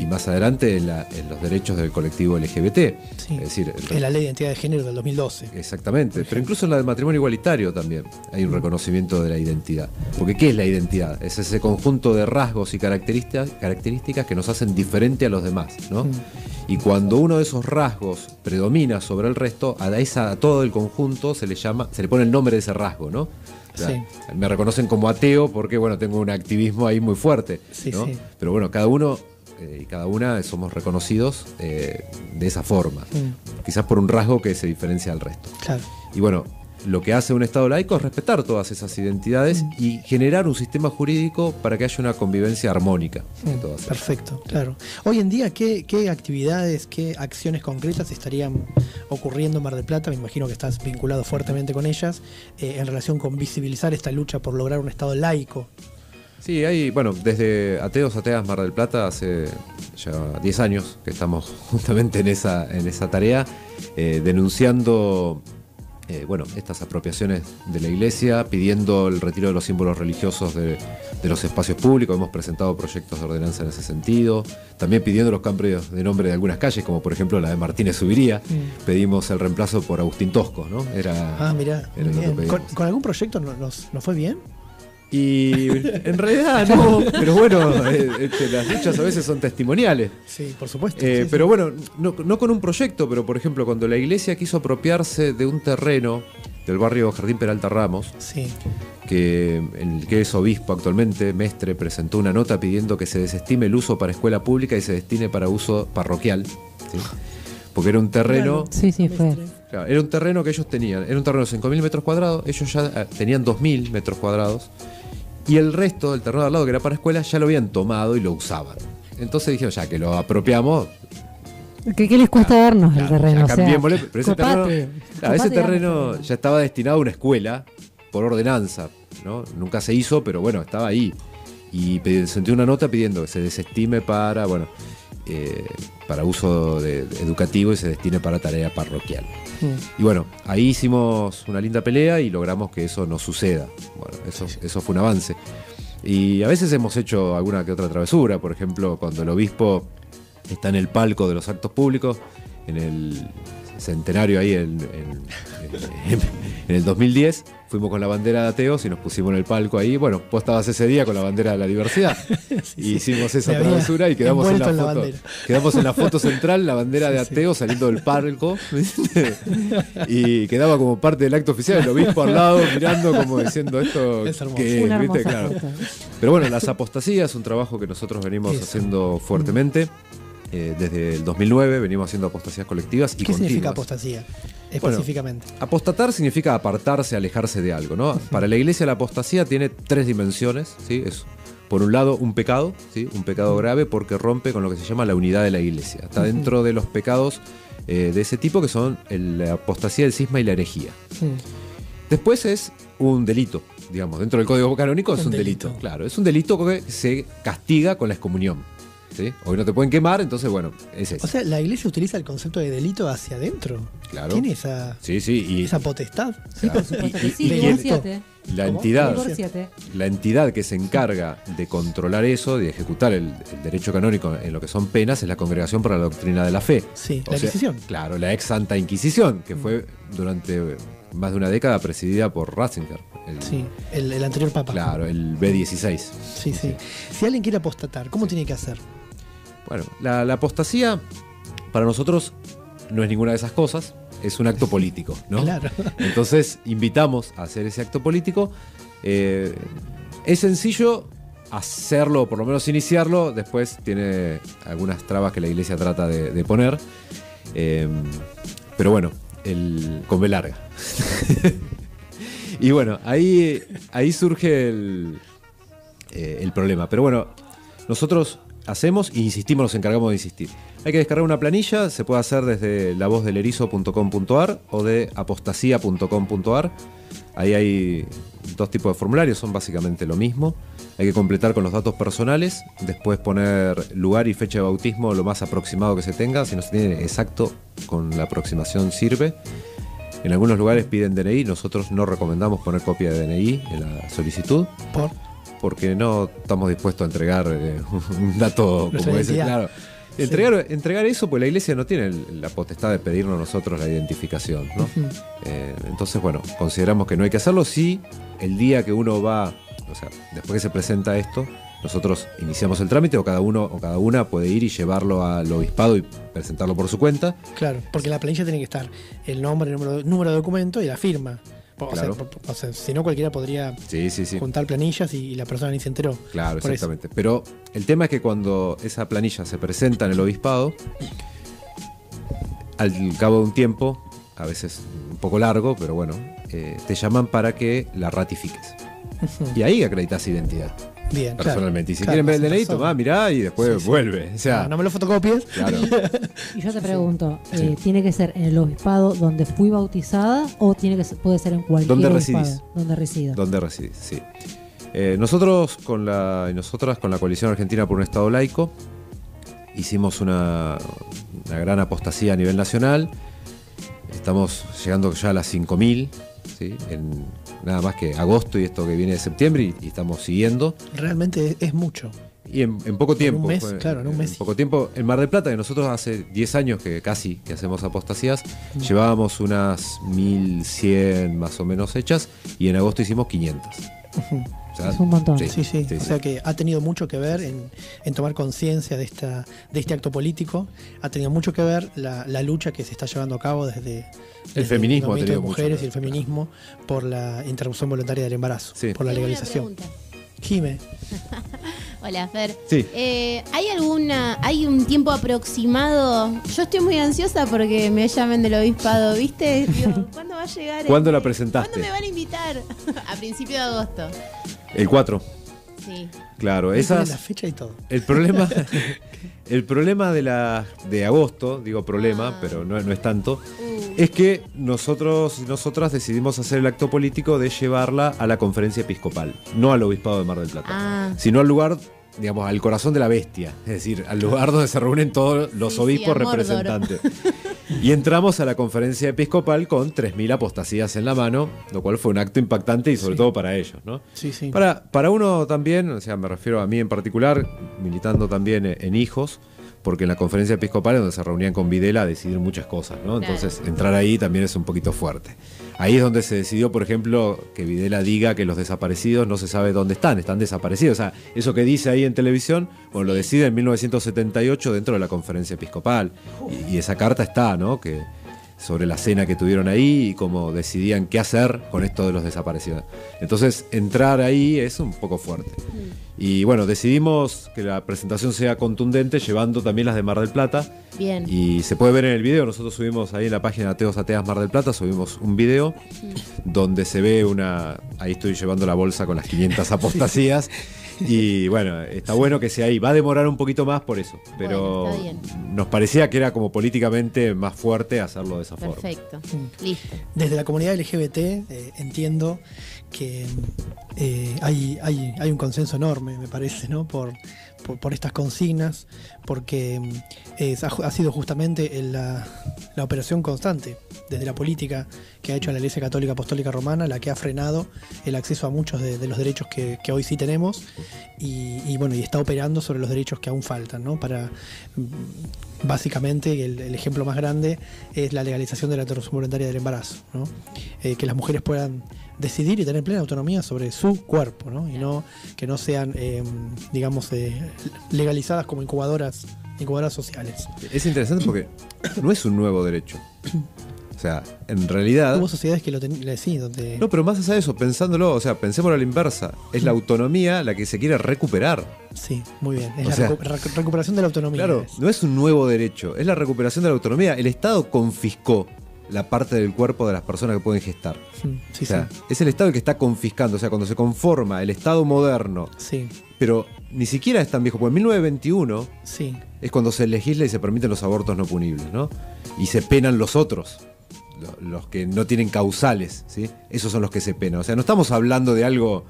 Y más adelante en los derechos del colectivo LGBT. Sí. Es decir, en la Ley de Identidad de Género del 2012. Exactamente, pero incluso en la del matrimonio igualitario también hay un reconocimiento de la identidad. Porque ¿qué es la identidad? Es ese conjunto de rasgos y características que nos hacen diferente a los demás, ¿no? Y cuando uno de esos rasgos predomina sobre el resto, a todo el conjunto se le pone el nombre de ese rasgo, ¿no? O sea, me reconocen como ateo porque, bueno, tengo un activismo ahí muy fuerte, ¿no? Sí. Pero bueno, cada uno y cada una somos reconocidos de esa forma, quizás por un rasgo que se diferencia del resto. Claro. Y bueno, lo que hace un Estado laico es respetar todas esas identidades y generar un sistema jurídico para que haya una convivencia armónica de todas ellas. Perfecto, claro. Hoy en día, ¿qué actividades, qué acciones concretas estarían ocurriendo en Mar del Plata? Me imagino que estás vinculado fuertemente con ellas, en relación con visibilizar esta lucha por lograr un Estado laico. Sí, hay, bueno, desde Ateos Ateas Mar del Plata hace ya 10 años que estamos justamente en esa tarea, denunciando estas apropiaciones de la Iglesia, pidiendo el retiro de los símbolos religiosos de los espacios públicos. Hemos presentado proyectos de ordenanza en ese sentido, también pidiendo los cambios de nombre de algunas calles, como por ejemplo la de Martínez Subiría. Pedimos el reemplazo por Agustín Tosco, ¿no? Mirá, ¿Con algún proyecto nos fue bien? Y en realidad no, pero bueno, las luchas a veces son testimoniales. Sí, por supuesto. Pero bueno, no con un proyecto, pero por ejemplo, cuando la Iglesia quiso apropiarse de un terreno del barrio Jardín Peralta Ramos, que el que es obispo actualmente, Mestre, presentó una nota pidiendo que se desestime el uso para escuela pública y se destine para uso parroquial, ¿sí? Porque era un terreno... Sí, fue. Claro, era un terreno que ellos tenían, era un terreno de 5.000 metros cuadrados, ellos ya tenían 2.000 metros cuadrados, y el resto del terreno de al lado, que era para escuelas, ya lo habían tomado y lo usaban. Entonces dijeron, ya que lo apropiamos... ¿Qué les cuesta darnos el terreno? Cambiémosle, pero ese terreno ya estaba destinado a una escuela por ordenanza, ¿no? Nunca se hizo, pero bueno, estaba ahí. Y sentí una nota pidiendo que se desestime para uso educativo y se destine para tarea parroquial. Y bueno, ahí hicimos una linda pelea y logramos que eso no suceda. Bueno, eso fue un avance. Y a veces hemos hecho alguna que otra travesura. Por ejemplo, cuando el obispo está en el palco de los actos públicos, en el centenario ahí en el 2010, fuimos con la bandera de Ateos y nos pusimos en el palco ahí. Bueno, vos estabas ese día con la bandera de la diversidad. Y hicimos esa travesura y quedamos en la foto. Quedamos en la foto central, la bandera de Ateos saliendo del palco. Y quedaba como parte del acto oficial, el obispo al lado mirando como diciendo esto. Es hermoso. ¿Viste? Claro. Pero bueno, las apostasías es un trabajo que nosotros venimos haciendo fuertemente. Desde el 2009 venimos haciendo apostasías colectivas y ¿Qué continuas. significa apostasía específicamente? Bueno, apostatar significa apartarse, alejarse de algo, ¿no? Para la Iglesia la apostasía tiene 3 dimensiones, ¿sí? Es, por un lado, un pecado, ¿sí? Un pecado grave porque rompe con lo que se llama la unidad de la Iglesia. Está dentro de los pecados de ese tipo, que son la apostasía, el cisma y la herejía. Después es un delito, digamos, dentro del Código Canónico es un delito. Claro, es un delito que se castiga con la excomunión. ¿Sí? Hoy no te pueden quemar, entonces bueno, es eso. O sea, la Iglesia utiliza el concepto de delito hacia adentro. Claro. Tiene esa, esa potestad. Sí, por supuesto. La entidad que se encarga de controlar eso, de ejecutar el derecho canónico en lo que son penas, es la Congregación para la Doctrina de la Fe. Sí, la Inquisición. Claro, la ex Santa Inquisición, que fue durante más de una década presidida por Ratzinger. El anterior papa. Claro, el B16. Sí. Si alguien quiere apostatar, ¿cómo tiene que hacer? Bueno, la apostasía para nosotros no es ninguna de esas cosas, es un acto político, ¿no? Claro. Entonces invitamos a hacer ese acto político. Es sencillo hacerlo, por lo menos iniciarlo, después tiene algunas trabas que la Iglesia trata de poner, pero bueno, con B larga. Y bueno, ahí surge el problema, pero bueno, nosotros hacemos e insistimos, nos encargamos de insistir. Hay que descargar una planilla, se puede hacer desde lavozdelerizo.com.ar o de apostasía.com.ar. Ahí hay 2 tipos de formularios, son básicamente lo mismo. Hay que completar con los datos personales, después poner lugar y fecha de bautismo lo más aproximado que se tenga. Si no se tiene exacto, con la aproximación sirve. En algunos lugares piden DNI, nosotros no recomendamos poner copia de DNI en la solicitud. Porque no estamos dispuestos a entregar un dato como ese, claro. Entregar eso, pues la Iglesia no tiene la potestad de pedirnos a nosotros la identificación, ¿no? Entonces, bueno, consideramos que no hay que hacerlo. Si el día que uno va, o sea, después que se presenta esto, nosotros iniciamos el trámite, o cada uno o cada una puede ir y llevarlo al obispado y presentarlo por su cuenta. Claro, porque en la planilla tiene que estar el nombre, el número de documento y la firma. Claro. O sea, si no cualquiera podría Sí. juntar planillas y la persona ni se enteró. Claro, Por exactamente. Pero el tema es que cuando esa planilla se presenta en el obispado, al cabo de un tiempo, a veces un poco largo, pero bueno, te llaman para que la ratifiques. Y ahí acreditas identidad. Bien, Personalmente. Y si claro, quieren ver el DNI, razón. tomá, mirá y después vuelve. O sea, No me lo fotocopies. claro. Y yo te pregunto, ¿tiene que ser en el obispado donde fui bautizada o puede ser en cualquier ¿Dónde obispado? residís? Donde resida. ¿Dónde residís? Sí. Nosotros y nosotras con la Coalición Argentina por un Estado Laico hicimos una gran apostasía a nivel nacional. Estamos llegando ya a las 5.000, ¿sí? En nada más que agosto y esto que viene de septiembre y estamos siguiendo. Realmente es mucho. Y en poco tiempo. En un mes, claro, en un mes. En poco tiempo. En Mar del Plata, que nosotros hace 10 años que hacemos apostasías, llevábamos unas 1.100 más o menos hechas y en agosto hicimos 500. O sea, Es un montón. Sí. O sea que ha tenido mucho que ver en tomar conciencia de este acto político. Ha tenido mucho que ver la lucha que se está llevando a cabo desde el feminismo ha movimiento tenido de mujeres mucho que y el feminismo por la interrupción voluntaria del embarazo, Sí. por la Tengo una legalización. pregunta. Jime, Hola, Fer. Sí. ¿Hay un tiempo aproximado? Yo estoy muy ansiosa porque me llamen del obispado, ¿viste? Digo, ¿cuándo va a llegar? ¿Cuándo la presentaste? ¿Cuándo me van a invitar? A principio de agosto. El 4. Sí. Claro, tiene esas. la fecha y todo. El problema de agosto, digo problema, pero no es tanto, es que nosotros y nosotras decidimos hacer el acto político de llevarla a la conferencia episcopal, no al obispado de Mar del Plata, sino al lugar, digamos, al corazón de la bestia, es decir, al lugar donde se reúnen todos los obispos a Mordor. representantes. Y entramos a la conferencia episcopal con 3.000 apostasías en la mano, lo cual fue un acto impactante y sobre todo para ellos, ¿no? Sí. Para uno también, o sea, me refiero a mí en particular, militando también en hijos, porque en la conferencia episcopal es donde se reunían con Videla a decidir muchas cosas, ¿no? Entonces, entrar ahí también es un poquito fuerte. Ahí es donde se decidió, por ejemplo, que Videla diga que los desaparecidos no se sabe dónde están desaparecidos. O sea, eso que dice ahí en televisión, bueno, lo decide en 1978 dentro de la conferencia episcopal. Y esa carta está, ¿no? Que sobre la cena que tuvieron ahí y cómo decidían qué hacer con esto de los desaparecidos. Entonces, entrar ahí es un poco fuerte. Y bueno, decidimos que la presentación sea contundente, llevando también las de Mar del Plata. Bien. Y se puede ver en el video, nosotros subimos ahí en la página Ateos Ateas Mar del Plata, subimos un video donde se ve ahí estoy llevando la bolsa con las 500 apostasías. Y bueno, está bueno que sea ahí. Va a demorar un poquito más por eso, pero Bueno, está bien. nos parecía que era como políticamente más fuerte hacerlo de esa forma. Perfecto. Listo. Desde la comunidad LGBT entiendo que hay un consenso enorme, me parece, ¿no? Por estas consignas, porque ha sido justamente la operación constante desde la política que ha hecho la Iglesia Católica Apostólica Romana la que ha frenado el acceso a muchos de los derechos que hoy sí tenemos y está operando sobre los derechos que aún faltan, ¿no? Para básicamente el ejemplo más grande es la legalización de la interrupción voluntaria del embarazo, ¿no? Que las mujeres puedan decidir y tener plena autonomía sobre su cuerpo, ¿no? Y que no sean legalizadas como incubadoras sociales. Es interesante porque no es un nuevo derecho. O sea, en realidad... Hubo sociedades que lo tenían, sí, donde... No, pero más allá de eso, pensándolo, o sea, pensémoslo a la inversa. Es la autonomía la que se quiere recuperar. Sí, muy bien. Es O la sea, recuperación de la autonomía. Claro, no es un nuevo derecho, es la recuperación de la autonomía. El Estado confiscó la parte del cuerpo de las personas que pueden gestar. Sí, O sea, es el Estado el que está confiscando. O sea, cuando se conforma el Estado moderno, sí, pero ni siquiera es tan viejo, porque en 1921 sí. es cuando se legisla y se permiten los abortos no punibles, ¿no? Y se penan los otros, los que no tienen causales, ¿sí? Esos son los que se penan. O sea, no estamos hablando de algo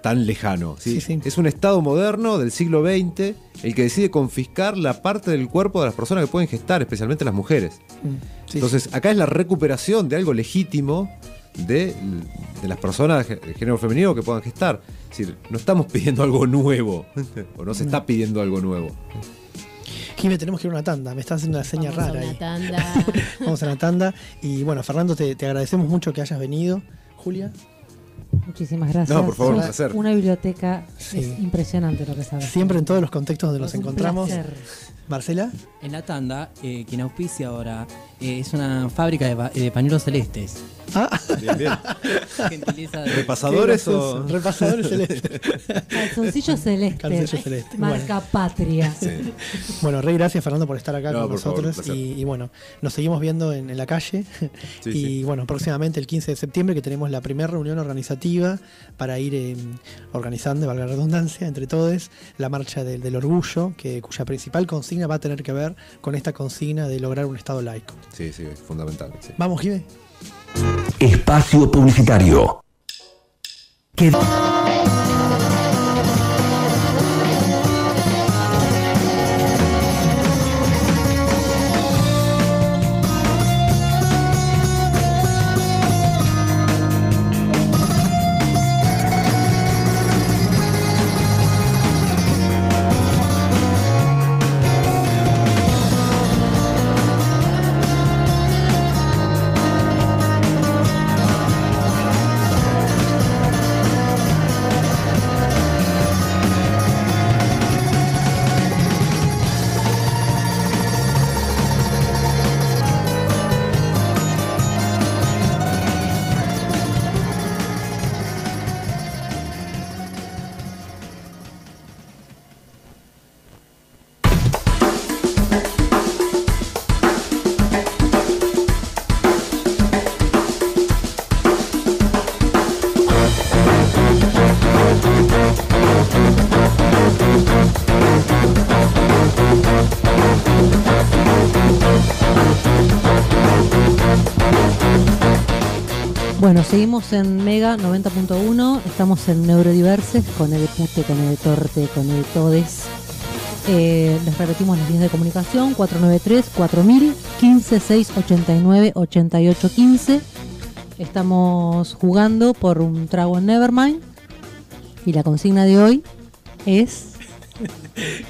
tan lejano, ¿sí? Sí, sí. Es un Estado moderno del siglo XX el que decide confiscar la parte del cuerpo de las personas que pueden gestar, especialmente las mujeres. Sí, Entonces, acá es la recuperación de algo legítimo de las personas de género femenino que puedan gestar. Es decir, no estamos pidiendo algo nuevo, o no se está pidiendo algo nuevo. Jimé, tenemos que ir a una tanda. Me estás haciendo una seña Vamos a rara una ahí. tanda. Vamos a una tanda. Y bueno, Fernando, te agradecemos mucho que hayas venido. Julia, Muchísimas gracias. No, por favor, un Sos placer. Una biblioteca Sí. es impresionante lo que sabes. siempre en todos los contextos donde nos Un encontramos. placer. En la tanda, quien auspicia ahora es una fábrica de pañuelos celestes. Bien. Gentiliza de- ¿Repasadores o...? Repasadores celestes. Calzoncillo celeste. Calzoncillo celeste. Marca Patria. Sí. Bueno, Rey, gracias Fernando por estar acá No, con por favor, nosotros. un placer. Y bueno, nos seguimos viendo en la calle. Sí, y sí. bueno, próximamente el 15 de septiembre que tenemos la primera reunión organizativa para ir organizando, valga la redundancia, entre todos, la marcha del orgullo, cuya principal consigna va a tener que ver con esta consigna de lograr un Estado laico. Sí, es fundamental. Sí. Vamos, Jive. Espacio publicitario. Bueno, seguimos en Mega 90.1, estamos en Neurodiverses, con el pute, con el torte, con el todes. Les repetimos las líneas de comunicación, 493-4000, 15-689-8815. Estamos jugando por un trago en Nevermind y la consigna de hoy es...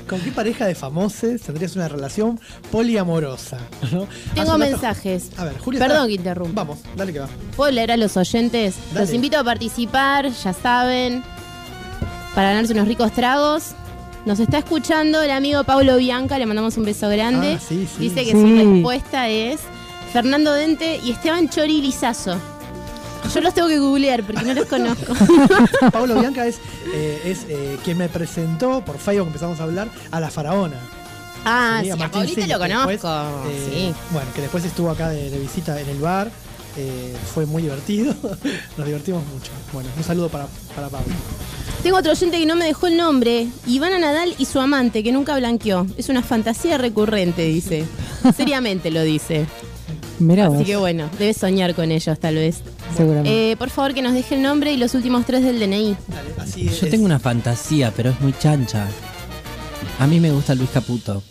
¿Con qué pareja de famosos tendrías una relación poliamorosa? ¿no? Tengo Hace un rato- mensajes. A ver, Julia. Perdón que interrumpa. Vamos, dale que va. ¿Puedo leer a los oyentes? Dale. Los invito a participar, ya saben, para ganarse unos ricos tragos. Nos está escuchando el amigo Paulo Bianca, le mandamos un beso grande. Ah, sí. Dice que Sí. su respuesta es Fernando Dente y Esteban Chori Lizazo. Yo los tengo que googlear porque no los conozco. Pablo Bianca es quien me presentó por Facebook, empezamos a hablar, a la faraona. Ah, Sí, a sí, a Martín Paulito Singer, lo que conozco. después, Sí. Bueno, que después estuvo acá de visita en el bar. Fue muy divertido. Nos divertimos mucho. Bueno, un saludo para Pablo. Tengo otro oyente que no me dejó el nombre. Ivana Nadal y su amante, que nunca blanqueó. Es una fantasía recurrente, dice. Seriamente lo dice. Mirá vos, Así que bueno, debes soñar con ellos tal vez. seguramente. Por favor que nos deje el nombre y los últimos 3 del DNI. Dale, así Yo es. tengo una fantasía, pero es muy chancha. A mí me gusta Luis Caputo.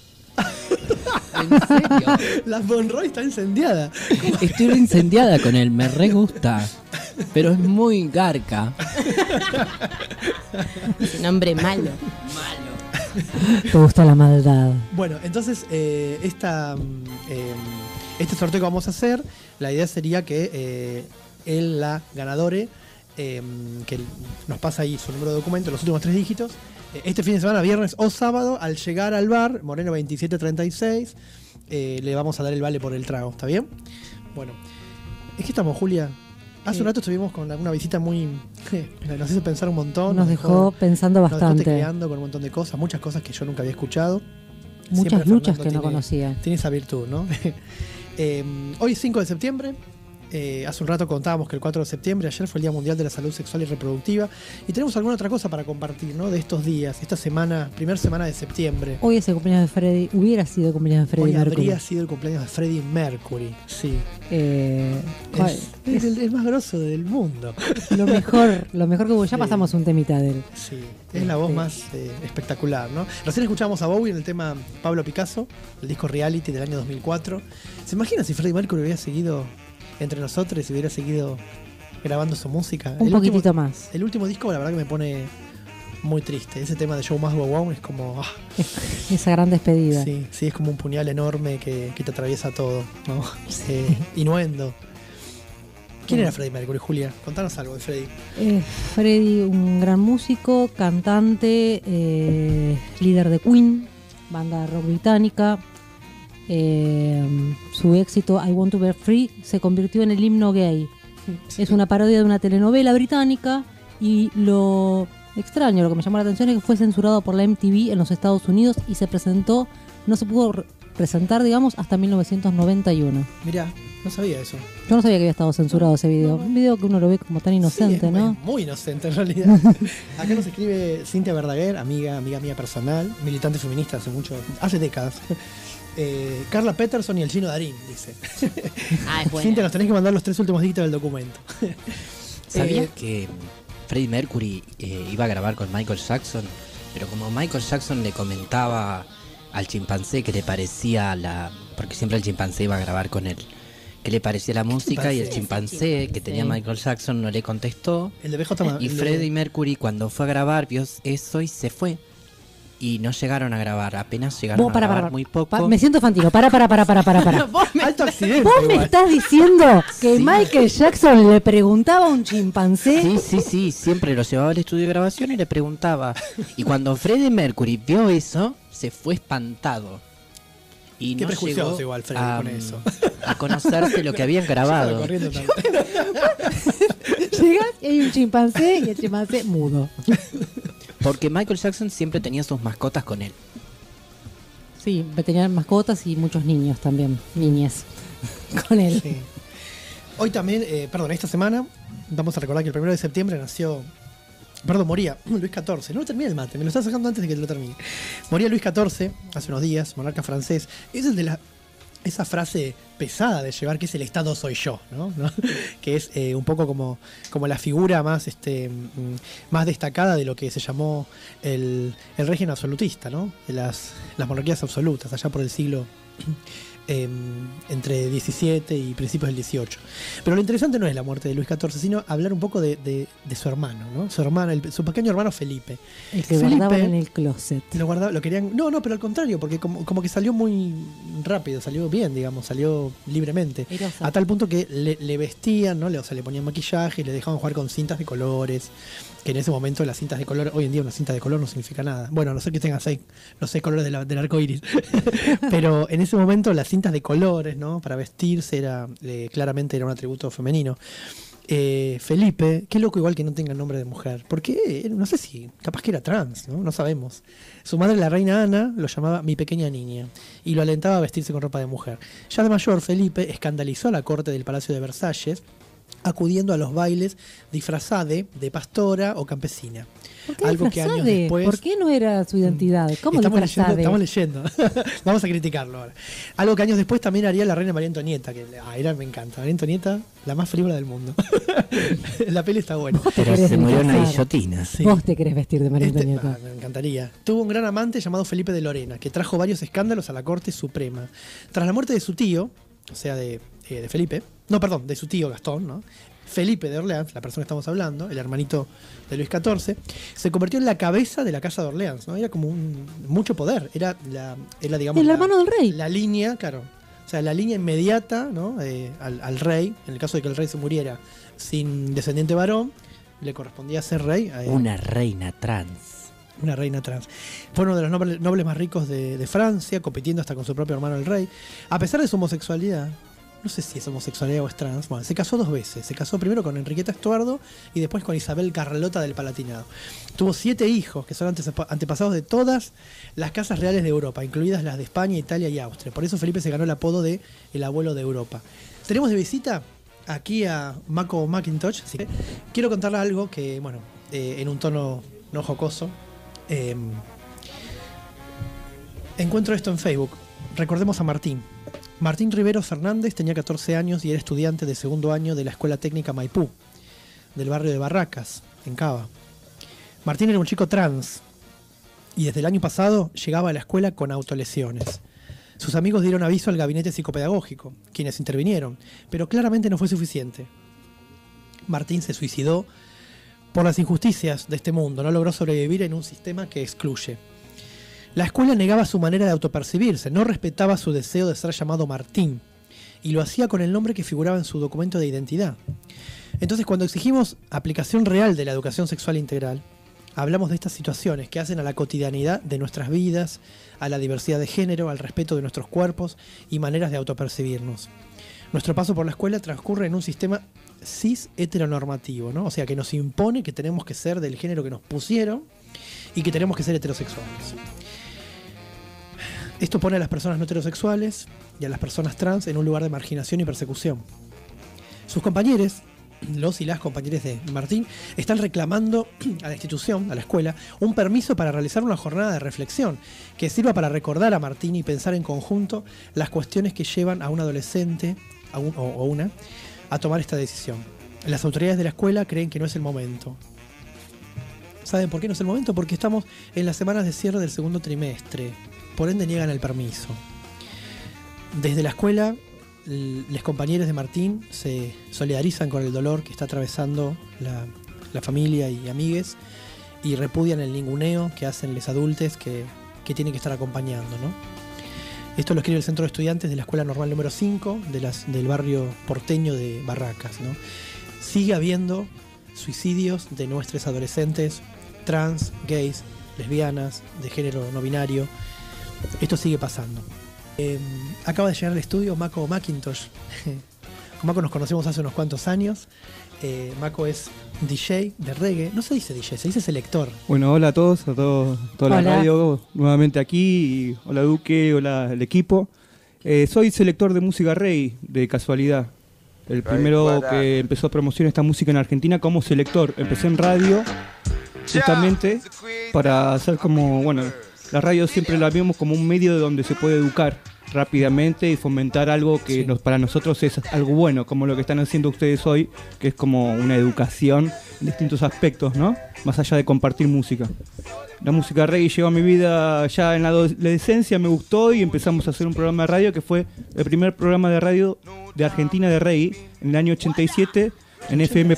¿En serio? La Monroy está incendiada. Estoy incendiada con él, me re gusta. Pero es muy garca. Es un hombre malo. Te gusta la maldad. Bueno, entonces este sorteo que vamos a hacer, la idea sería que la ganadora, que nos pasa ahí su número de documento, los últimos 3 dígitos, este fin de semana, viernes o sábado, al llegar al bar, Moreno 2736, le vamos a dar el vale por el trago, ¿está bien? Bueno, es que estamos, Julia. Hace un rato estuvimos con una visita muy... nos hizo pensar un montón. Nos dejó pensando Nos dejó bastante. tecleando con un montón de cosas, muchas cosas que yo nunca había escuchado. Muchas Siempre luchas Fernando que no tiene- conocía. Tiene esa virtud, ¿no? Hoy 5 de septiembre, hace un rato contábamos que el 4 de septiembre, ayer fue el Día Mundial de la Salud Sexual y Reproductiva, y tenemos alguna otra cosa para compartir, ¿no? De estos días, esta semana, primera semana de septiembre. Hoy es el cumpleaños de Freddy, hubiera sido el cumpleaños de Freddy Hoy Mercury. habría sido el cumpleaños de Freddie Mercury, sí. ¿Cuál? Es el más grosso del mundo. Lo mejor que hubo, ya Sí. pasamos un temita de él. Sí, es la voz más espectacular, ¿no? Recién escuchábamos a Bowie en el tema Pablo Picasso, el disco Reality del año 2004. ¿Se imagina si Freddie Mercury hubiera seguido entre nosotros y hubiera seguido grabando su música? Un poquitito más. El último disco, la verdad que me pone muy triste. Ese tema de Show Must Go On es como... Esa gran despedida. sí, es como un puñal enorme que te atraviesa todo, ¿no? Innuendo. ¿Quién era Freddie Mercury, Julia? Contanos algo de Freddie. Freddy, un gran músico, cantante, líder de Queen, banda rock británica. Su éxito I Want to Be Free se convirtió en el himno gay Es una parodia de una telenovela británica y lo extraño, lo que me llamó la atención es que fue censurado por la MTV en los Estados Unidos y no se pudo presentar, digamos, hasta 1991. Mirá, no sabía eso. Yo no sabía que había estado censurado ese video. No. Un video que uno lo ve como tan inocente, Sí, ¿no? Muy inocente en realidad. Acá nos escribe Cintia Verdaguer, amiga mía personal, militante feminista hace décadas. Carla Peterson y el chino Darín, dice. Ah, es buena. Cintia, nos tenés que mandar los 3 últimos dígitos del documento. ¿Sabías que Freddie Mercury iba a grabar con Michael Jackson? Pero como Michael Jackson le comentaba al chimpancé que le parecía porque siempre el chimpancé iba a grabar con él, que le parecía la música, y el chimpancé que tenía Michael Jackson no le contestó. El de BJ Y Freddie Mercury cuando fue a grabar vio eso y se fue. Y no llegaron a grabar, apenas llegaron a grabar muy poco. Me siento fantino. Para. Alto accidente. ¿Vos me igual. estás diciendo que Sí. Michael Jackson le preguntaba a un chimpancé? Sí, siempre lo llevaba al estudio de grabación y le preguntaba. Y cuando Freddie Mercury vio eso, se fue espantado. Y Qué no prejuicioso llegó igual Freddie con eso. a conocerse lo que habían grabado. Corriendo tanto. Llegas y hay un chimpancé y el chimpancé mudo. Porque Michael Jackson siempre tenía sus mascotas con él. Sí, tenían mascotas y muchos niños también, niñes, con él. Sí. Hoy también, esta semana, vamos a recordar que el 1 de septiembre moría Luis XIV. No lo terminé el mate, me lo está sacando antes de que lo termine. Moría Luis XIV hace unos días, monarca francés. Es el de esa frase pesada de llevar, que es el Estado soy yo, ¿no? Que es un poco como la figura más destacada de lo que se llamó el régimen absolutista, ¿no? De las monarquías absolutas, allá por el siglo entre 17 y principios del 18. Pero lo interesante no es la muerte de Luis XIV, sino hablar un poco de su hermano, ¿no? Su pequeño hermano Felipe. El que guardaban en el closet. Lo querían. No, pero al contrario, porque como que salió muy rápido, salió bien, digamos, salió libremente. Erosa. A tal punto que le vestían, ¿no? O sea, le ponían maquillaje y le dejaban jugar con cintas de colores. Que en ese momento las cintas de color, hoy en día una cinta de color no significa nada. Bueno, a no ser que tenga los 6 colores del arco iris. Pero en ese momento las cintas de colores, ¿no? Para vestirse claramente era un atributo femenino. Felipe, qué loco igual que no tenga nombre de mujer. Porque, no sé si, capaz que era trans, ¿no? No sabemos. Su madre, la reina Ana, lo llamaba mi pequeña niña y lo alentaba a vestirse con ropa de mujer. Ya de mayor, Felipe escandalizó a la corte del Palacio de Versalles, acudiendo a los bailes disfrazada de pastora o campesina. ¿Por qué Algo que años después... ¿Por qué no era su identidad? ¿Cómo disfrazade? Estamos leyendo. Vamos a criticarlo ahora. Algo que años después también haría la reina María Antonieta, que me encanta. María Antonieta, la más frívola del mundo. La peli está buena. Pero se murió una guillotina. Sí. Vos te querés vestir de María Antonieta. Me encantaría. Tuvo un gran amante llamado Felipe de Lorena, que trajo varios escándalos a la corte suprema. Tras la muerte de su tío, o sea, de Felipe, de su tío Gastón, ¿no? Felipe de Orleans, la persona que estamos hablando, el hermanito de Luis XIV, se convirtió en la cabeza de la casa de Orleans, ¿no? Era como mucho poder, era digamos, el hermano del rey. La línea, claro, o sea, la línea inmediata, ¿no? Al rey, en el caso de que el rey se muriera sin descendiente varón, le correspondía ser rey. Una reina trans. Una reina trans. Fue uno de los nobles más ricos de Francia, compitiendo hasta con su propio hermano el rey. A pesar de su homosexualidad, no sé si es homosexualidad o es trans, bueno, se casó 2 veces. Se casó primero con Enriqueta Estuardo y después con Isabel Carlota del Palatinado. Tuvo 7 hijos, que son antepasados de todas las casas reales de Europa, incluidas las de España, Italia y Austria. Por eso Felipe se ganó el apodo de el abuelo de Europa. Tenemos de visita aquí a Mako McIntosh. Así que quiero contarle algo que, bueno, en un tono no jocoso. Encuentro esto en Facebook. Recordemos a Martín. Martín Riveros Fernández tenía 14 años y era estudiante de 2º año de la Escuela Técnica Maipú, del barrio de Barracas, en Cava. Martín era un chico trans y desde el año pasado llegaba a la escuela con autolesiones. Sus amigos dieron aviso al gabinete psicopedagógico, quienes intervinieron, pero claramente no fue suficiente. Martín se suicidó por las injusticias de este mundo, no logró sobrevivir en un sistema que excluye. La escuela negaba su manera de autopercibirse, no respetaba su deseo de ser llamado Martín, y lo hacía con el nombre que figuraba en su documento de identidad. Entonces, cuando exigimos aplicación real de la educación sexual integral, hablamos de estas situaciones que hacen a la cotidianidad de nuestras vidas, a la diversidad de género, al respeto de nuestros cuerpos y maneras de autopercibirnos. Nuestro paso por la escuela transcurre en un sistema cis heteronormativo, ¿no? O sea, que nos impone que tenemos que ser del género que nos pusieron y que tenemos que ser heterosexuales. Esto pone a las personas no heterosexuales y a las personas trans en un lugar de marginación y persecución. Sus compañeros, los y las compañeras de Martín, están reclamando a la institución, a la escuela, un permiso para realizar una jornada de reflexión que sirva para recordar a Martín y pensar en conjunto las cuestiones que llevan a un adolescente o una a tomar esta decisión. Las autoridades de la escuela creen que no es el momento. ¿Saben por qué no es el momento? Porque estamos en las semanas de cierre del segundo trimestre. Por ende niegan el permiso. Desde la escuela, los compañeros de Martín se solidarizan con el dolor que está atravesando la familia y amigues y repudian el ninguneo que hacen los adultos que tienen que estar acompañando, ¿no? Esto lo escribe el Centro de Estudiantes de la Escuela Normal número 5 del barrio porteño de Barracas, ¿no? Sigue habiendo suicidios de nuestros adolescentes trans, gays, lesbianas, de género no binario. Esto sigue pasando. Acaba de llegar al estudio Mako Macintosh. Con Mako nos conocemos hace unos cuantos años. Mako es DJ de reggae. No se dice DJ, se dice selector. Bueno, hola a todos, toda la radio, nuevamente aquí. Hola Duque, hola el equipo. Soy selector de música reggae, de casualidad. El primero que empezó a promocionar esta música en Argentina como selector. Empecé en radio, justamente para hacer como, bueno, la radio siempre la vemos como un medio de donde se puede educar rápidamente y fomentar algo que para nosotros es algo bueno, como lo que están haciendo ustedes hoy, que es como una educación en distintos aspectos, ¿no? Más allá de compartir música. La música reggae llegó a mi vida ya en la adolescencia, me gustó y empezamos a hacer un programa de radio que fue el primer programa de radio de Argentina de reggae en el año 87 en FM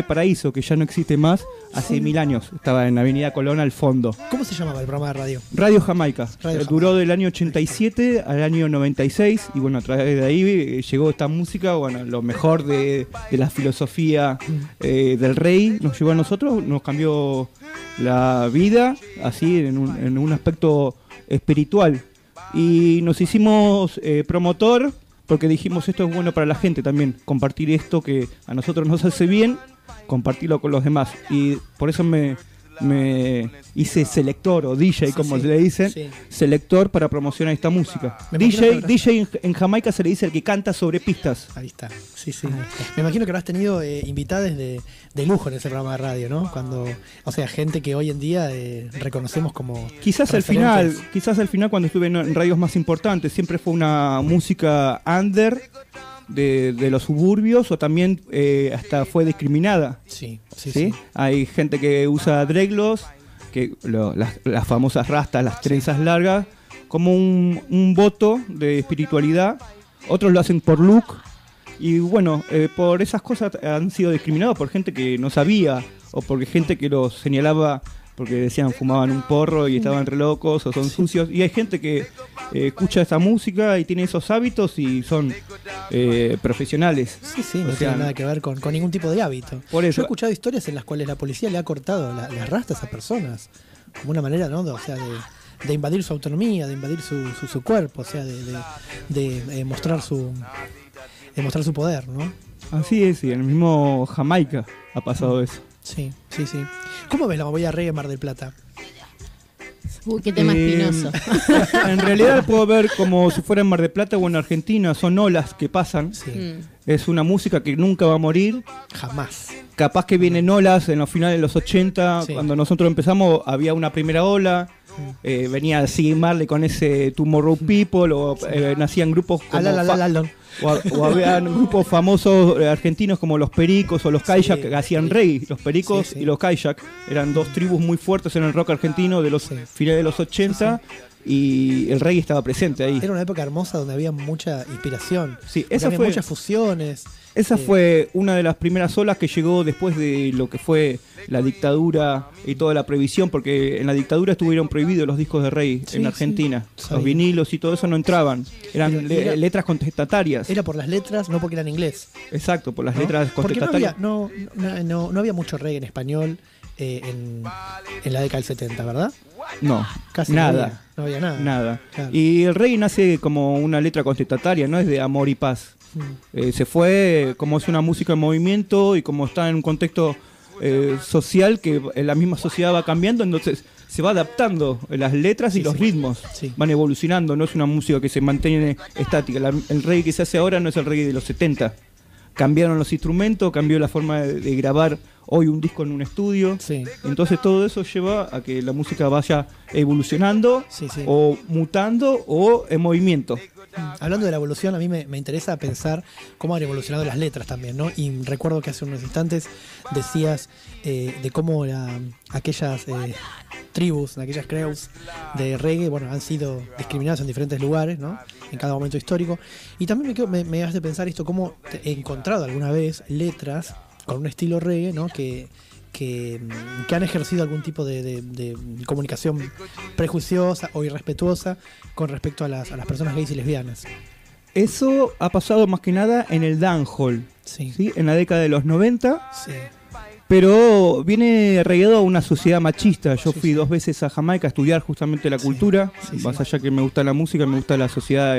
Paraíso, que ya no existe más, hace 1000 años. Estaba en Avenida Colón al fondo. ¿Cómo se llamaba el programa de radio? Radio Jamaica. Duró del año 87 al año 96 y bueno, a través de ahí llegó esta música, bueno, lo mejor de la filosofía del rey nos llevó a nosotros, nos cambió la vida, así en un aspecto espiritual. Y nos hicimos promotor porque dijimos esto es bueno para la gente también, compartir esto que a nosotros nos hace bien, compartirlo con los demás. Y por eso me hice selector o DJ, como se le dicen, selector para promocionar esta música. DJ en Jamaica se le dice el que canta sobre pistas. Ahí está, sí. Me imagino que habrás tenido invitados de lujo en ese programa de radio, ¿no? O sea, gente que hoy en día reconocemos como quizás al final cuando estuve en radios más importantes, siempre fue una música under de los suburbios o también hasta fue discriminada. Sí. Hay gente que usa dreadlocks, que las famosas rastas, las trenzas largas, como un voto de espiritualidad. Otros lo hacen por look. Y bueno, por esas cosas han sido discriminados por gente que no sabía o por gente que los señalaba porque decían fumaban un porro y estaban re locos o son sucios. Y hay gente que escucha esta música y tiene esos hábitos y son profesionales. Sí, no tiene nada que ver con ningún tipo de hábito. Por eso. Yo he escuchado historias en las cuales la policía le ha cortado las rastas a personas como una manera, ¿no? O sea, de invadir su autonomía, de invadir su cuerpo, o sea, de mostrar su poder, ¿no? Así es, y en el mismo Jamaica ha pasado eso. Sí. ¿Cómo ves la movida reggae en Mar del Plata? Uy, qué tema espinoso. En realidad puedo ver como si fuera en Mar del Plata o en Argentina, son olas que pasan. Sí. Es una música que nunca va a morir. Jamás. Capaz que vienen olas en los finales de los 80, cuando nosotros empezamos había una primera ola. Venía Siggy Marley con ese Tomorrow People o nacían grupos como o había grupos famosos argentinos como los Pericos o los Kayak que hacían reggae. Los Pericos y los Kayak eran dos tribus muy fuertes en el rock argentino de los finales de los 80 y el reggae estaba presente ahí. Era una época hermosa donde había mucha inspiración. Sí, había muchas fusiones. Esa fue una de las primeras olas que llegó después de lo que fue la dictadura y toda la prohibición, porque en la dictadura estuvieron prohibidos los discos de reggae en Argentina. Los vinilos y todo eso no entraban. Eran letras contestatarias. Era por las letras, no porque eran inglés. Exacto, por las letras contestatarias. Porque no había mucho reggae en español en la década del 70, ¿verdad? No, casi nada. No había nada. Claro. Y el reggae nace como una letra contestataria, no es de amor y paz. Se fue, como es una música en movimiento y como está en un contexto social que la misma sociedad va cambiando, entonces se va adaptando las letras y los ritmos, van evolucionando, no es una música que se mantiene estática. El reggae que se hace ahora no es el reggae de los 70. Cambiaron los instrumentos, cambió la forma de grabar hoy un disco en un estudio. Entonces todo eso lleva a que la música vaya evolucionando o mutando o en movimiento. Hablando de la evolución, a mí me interesa pensar cómo han evolucionado las letras también, ¿no? Y recuerdo que hace unos instantes decías de cómo aquellas tribus, aquellas crews de reggae, bueno, han sido discriminadas en diferentes lugares, ¿no? En cada momento histórico. Y también me hace pensar esto, cómo he encontrado alguna vez letras con un estilo reggae, ¿no? Que han ejercido algún tipo de comunicación prejuiciosa o irrespetuosa con respecto a las personas gays y lesbianas. Eso ha pasado más que nada en el dancehall, ¿sí? En la década de los 90, pero viene arraigado a una sociedad machista. Yo fui 2 veces a Jamaica a estudiar justamente la cultura, más allá que me gusta la música, me gusta la sociedad,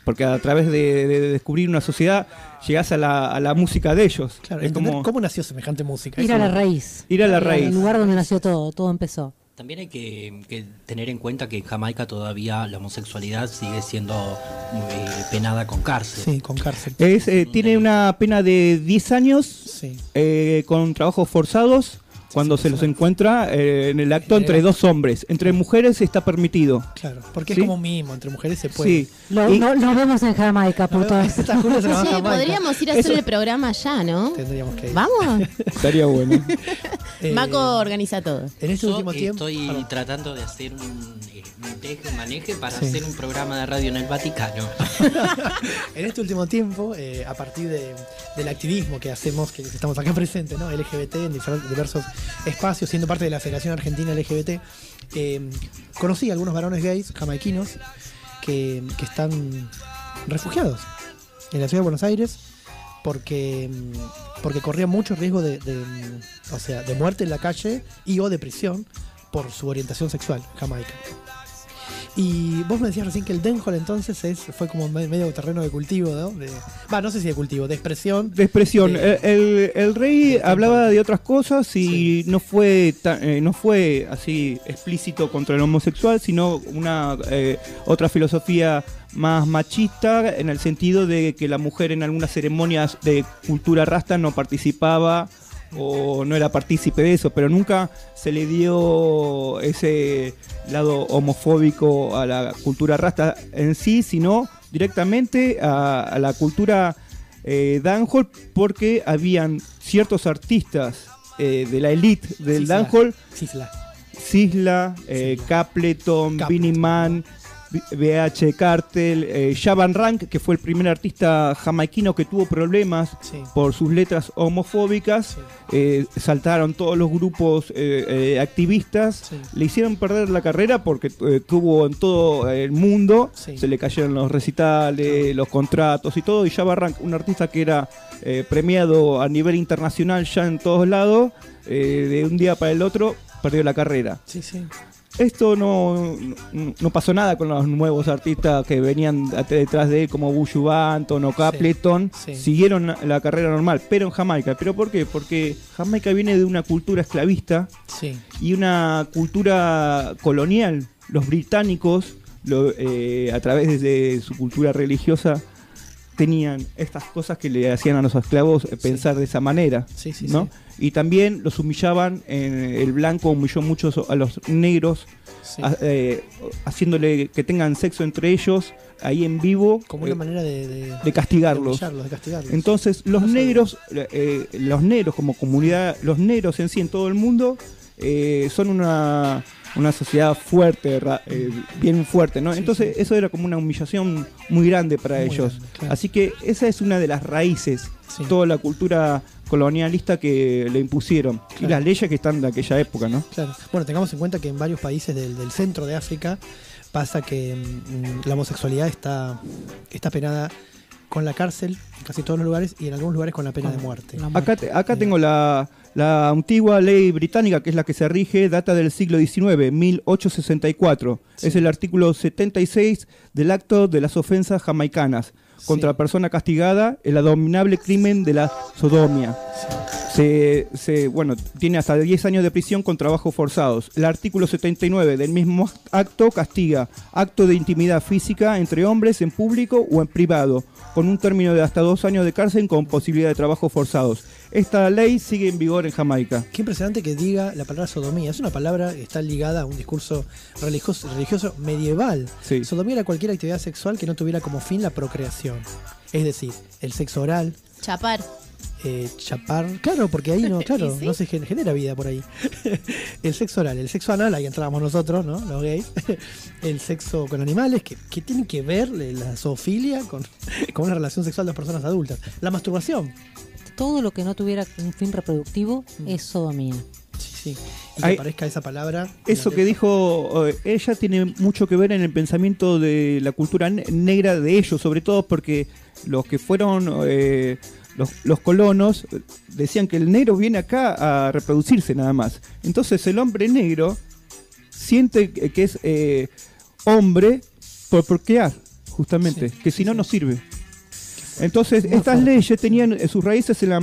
porque a través de descubrir una sociedad llegás a la música de ellos. Claro, entender cómo nació semejante música. Ir a la raíz. Ir a la raíz. El lugar donde nació todo empezó. También hay que tener en cuenta que en Jamaica todavía la homosexualidad sigue siendo penada con cárcel. Sí, con cárcel. Tiene una pena de 10 años con trabajos forzados. Cuando se los encuentra en el acto entre 2 hombres. Entre mujeres está permitido. Claro, porque es como mimo, entre mujeres se puede. Sí. Nos vemos en Jamaica por todo esto. Podríamos ir a hacer el programa allá, ¿no? Tendríamos que ir. ¿Vamos? Estaría bueno. Maco organiza todo. En este último tiempo estoy tratando de hacer un maneje para hacer un programa de radio en el Vaticano. En este último tiempo, a partir del activismo que hacemos, que estamos acá presentes, ¿no? LGBT en diversos espacios, siendo parte de la Federación Argentina LGBT, conocí a algunos varones gays jamaiquinos que están refugiados en la ciudad de Buenos Aires porque corrían mucho riesgo de muerte en la calle y o de prisión por su orientación sexual en Jamaica. Y vos me decías recién que el dancehall entonces fue como medio terreno de cultivo, ¿no? No sé si de cultivo, de expresión. De expresión. El rey hablaba de otras cosas y no fue así explícito contra el homosexual, sino una otra filosofía más machista, en el sentido de que la mujer en algunas ceremonias de cultura rasta no participaba o no era partícipe de eso, pero nunca se le dio ese lado homofóbico a la cultura rasta en sí, sino directamente a la cultura dancehall, porque habían ciertos artistas de la elite del dancehall, Sisla, Capleton, Beenie Man, BH Cartel, Shaban Rank, que fue el primer artista jamaiquino que tuvo problemas por sus letras homofóbicas. Saltaron todos los grupos activistas, le hicieron perder la carrera porque tuvo en todo el mundo, se le cayeron los recitales, los contratos y todo, y Shaban Rank, un artista que era premiado a nivel internacional ya en todos lados, de un día para el otro perdió la carrera. Esto no pasó nada con los nuevos artistas que venían detrás de él, como Buju Banton o Capleton. Siguieron la carrera normal, pero en Jamaica. ¿Pero por qué? Porque Jamaica viene de una cultura esclavista y una cultura colonial. Los británicos, a través de su cultura religiosa, tenían estas cosas que le hacían a los esclavos pensar de esa manera, ¿no? Y también los humillaban, el blanco humilló mucho a los negros, haciéndole que tengan sexo entre ellos, ahí en vivo, como una manera de castigarlos. De castigarlos. Entonces los negros como comunidad, los negros en sí en todo el mundo, son una sociedad fuerte, bien fuerte, ¿no? Entonces eso era como una humillación muy grande para ellos. Grande, claro. Así que esa es una de las raíces, toda la cultura colonialista que le impusieron, y las leyes que están de aquella época, ¿no? Claro. Bueno, tengamos en cuenta que en varios países del centro de África pasa que la homosexualidad está penada con la cárcel en casi todos los lugares, y en algunos lugares con la pena de muerte. Acá tengo la antigua ley británica, que es la que se rige, data del siglo XIX, 1864. Es el artículo 76 del Acto de las Ofensas Jamaicanas. contra la persona castigada, el abominable crimen de la sodomía. Bueno, tiene hasta 10 años de prisión con trabajos forzados. El artículo 79 del mismo acto castiga acto de intimidad física entre hombres en público o en privado, con un término de hasta 2 años de cárcel con posibilidad de trabajos forzados. Esta ley sigue en vigor en Jamaica. Qué impresionante que diga la palabra sodomía. Es una palabra que está ligada a un discurso religioso medieval. Sí. Sodomía era cualquier actividad sexual que no tuviera como fin la procreación. Es decir, el sexo oral. Chapar. Chapar, claro, porque ahí no, claro, ¿Sí? no se genera vida por ahí. El sexo oral, el sexo anal, ahí entrábamos nosotros, ¿no? Los gays. El sexo con animales, que tiene que ver la zoofilia con una relación sexual de dos personas adultas. La masturbación. Todo lo que no tuviera un fin reproductivo es sodomía. Sí. Y que aparezca esa palabra. Eso que dijo ella tiene mucho que ver en el pensamiento de la cultura negra de ellos, sobre todo porque los que fueron los colonos decían que el negro viene acá a reproducirse nada más. Entonces el hombre negro siente que es hombre por procrear, justamente, que si no, no sirve. Entonces estas leyes tenían sus raíces en la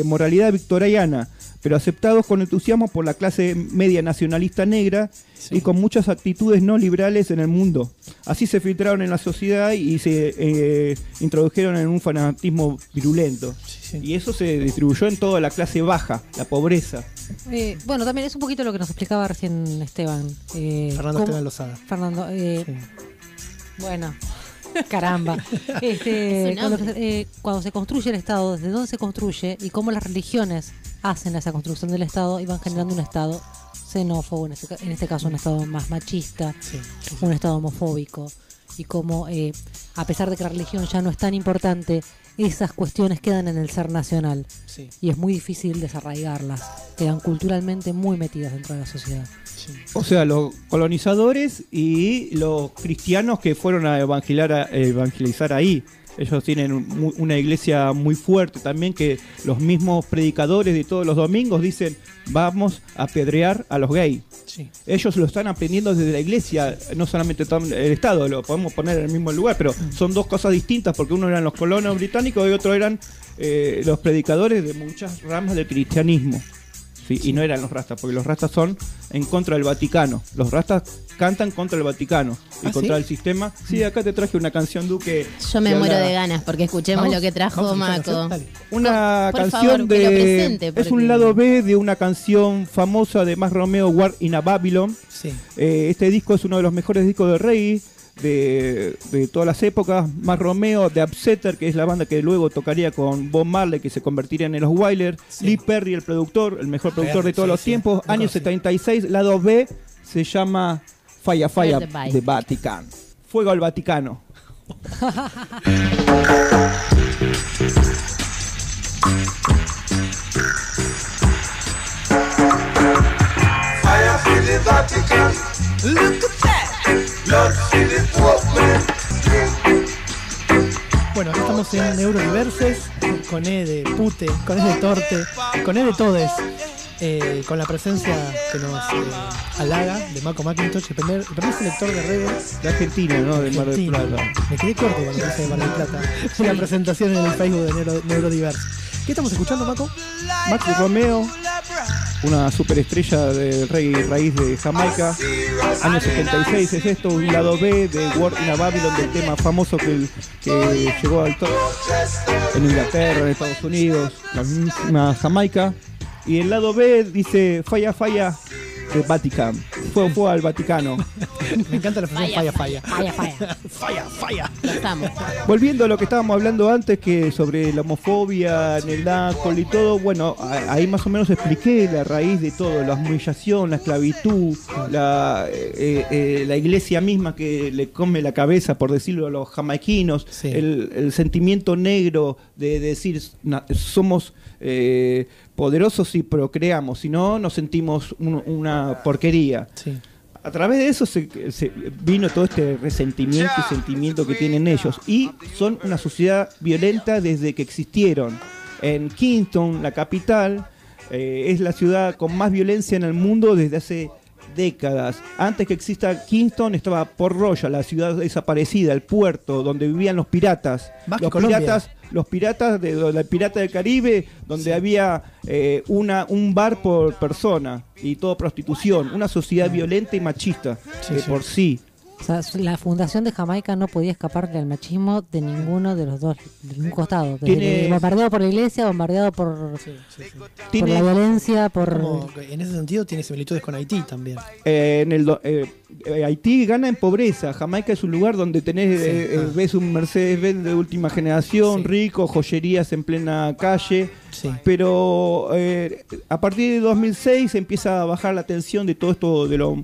moralidad victoriana, pero aceptados con entusiasmo por la clase media nacionalista negra y con muchas actitudes no liberales en el mundo. Así se filtraron en la sociedad y se introdujeron en un fanatismo virulento. Y eso se distribuyó en toda la clase baja, la pobreza. Bueno, también es un poquito lo que nos explicaba recién Esteban. Fernando Esteban Lozada. Fernando, bueno, caramba. Cuando se construye el Estado, desde dónde se construye y cómo las religiones hacen esa construcción del Estado y van generando un Estado xenófobo, en este caso un Estado más machista, un Estado homofóbico, y cómo a pesar de que la religión ya no es tan importante, esas cuestiones quedan en el ser nacional y es muy difícil desarraigarlas, quedan culturalmente muy metidas dentro de la sociedad. O sea, los colonizadores y los cristianos que fueron a evangelizar ahí. Ellos tienen una iglesia muy fuerte también, que los mismos predicadores de todos los domingos dicen: vamos a apedrear a los gays. Ellos lo están aprendiendo desde la iglesia, no solamente el Estado, lo podemos poner en el mismo lugar, pero son dos cosas distintas, porque uno eran los colonos británicos y otro eran los predicadores de muchas ramas del cristianismo. Y no eran los rastas, porque los rastas son en contra del Vaticano. Los rastas cantan contra el Vaticano y contra el sistema. Sí, acá te traje una canción, Duque. Yo me muero de ganas porque escuchemos lo que trajo Maco. Una por canción favor, que lo presente, es un lado B de una canción famosa de Más Romeo, War in a Babylon. Este disco es uno de los mejores discos de reggae de todas las épocas. Más Romeo, The Upsetter, que es la banda que luego tocaría con Bob Marley, que se convertirían en los Wailers. Lee Perry, el productor, el mejor productor de todos los tiempos. Año 76, lado B, se llama Fire de Vatican. Fuego al Vaticano. Bueno, acá estamos en Neurodiverses, con E de pute, con E de torte, con E de todes, con la presencia que nos halaga de Maco McIntosh, el primer selector de reggae de Argentina, ¿no? De Mar del Plata. Me quedé corto cuando dije de Mar del Plata, en la presentación en el Facebook de Neurodiverse. ¿Qué estamos escuchando, Maco? Maxi Romeo, una superestrella de reggae raíz de Jamaica. Año 76 es esto, un lado B de War in a Babylon, del tema famoso que llegó al top en Inglaterra, en Estados Unidos, la misma Jamaica. Y el lado B dice Falla de Vatican. Fuego al Vaticano. Me encanta la expresión falla. Falla. Lo estamos. Volviendo a lo que estábamos hablando antes, que sobre la homofobia en el alcohol y todo, bueno, ahí más o menos expliqué la raíz de todo: la humillación, la esclavitud, la iglesia misma que le come la cabeza, por decirlo a los jamaiquinos, el sentimiento negro de decir somos poderosos si procreamos, si no nos sentimos una porquería. A través de eso se vino todo este resentimiento y sentimiento que tienen ellos, y son una sociedad violenta desde que existieron. En Kingston, la capital, es la ciudad con más violencia en el mundo desde hace décadas. Antes que exista Kingston estaba Port Royal, la ciudad desaparecida, el puerto donde vivían los piratas. Los piratas del Pirata del Caribe, donde había un bar por persona y todo prostitución, una sociedad violenta y machista por sí. O sea, la fundación de Jamaica no podía escaparle al machismo de ninguno de los dos, de ningún costado. Bombardeado por la iglesia, bombardeado por la violencia, en ese sentido tiene similitudes con Haití también. Haití gana en pobreza. Jamaica es un lugar donde ves un Mercedes-Benz de última generación, rico, joyerías en plena calle. Sí. Pero a partir de 2006 empieza a bajar la tensión de todo esto de lo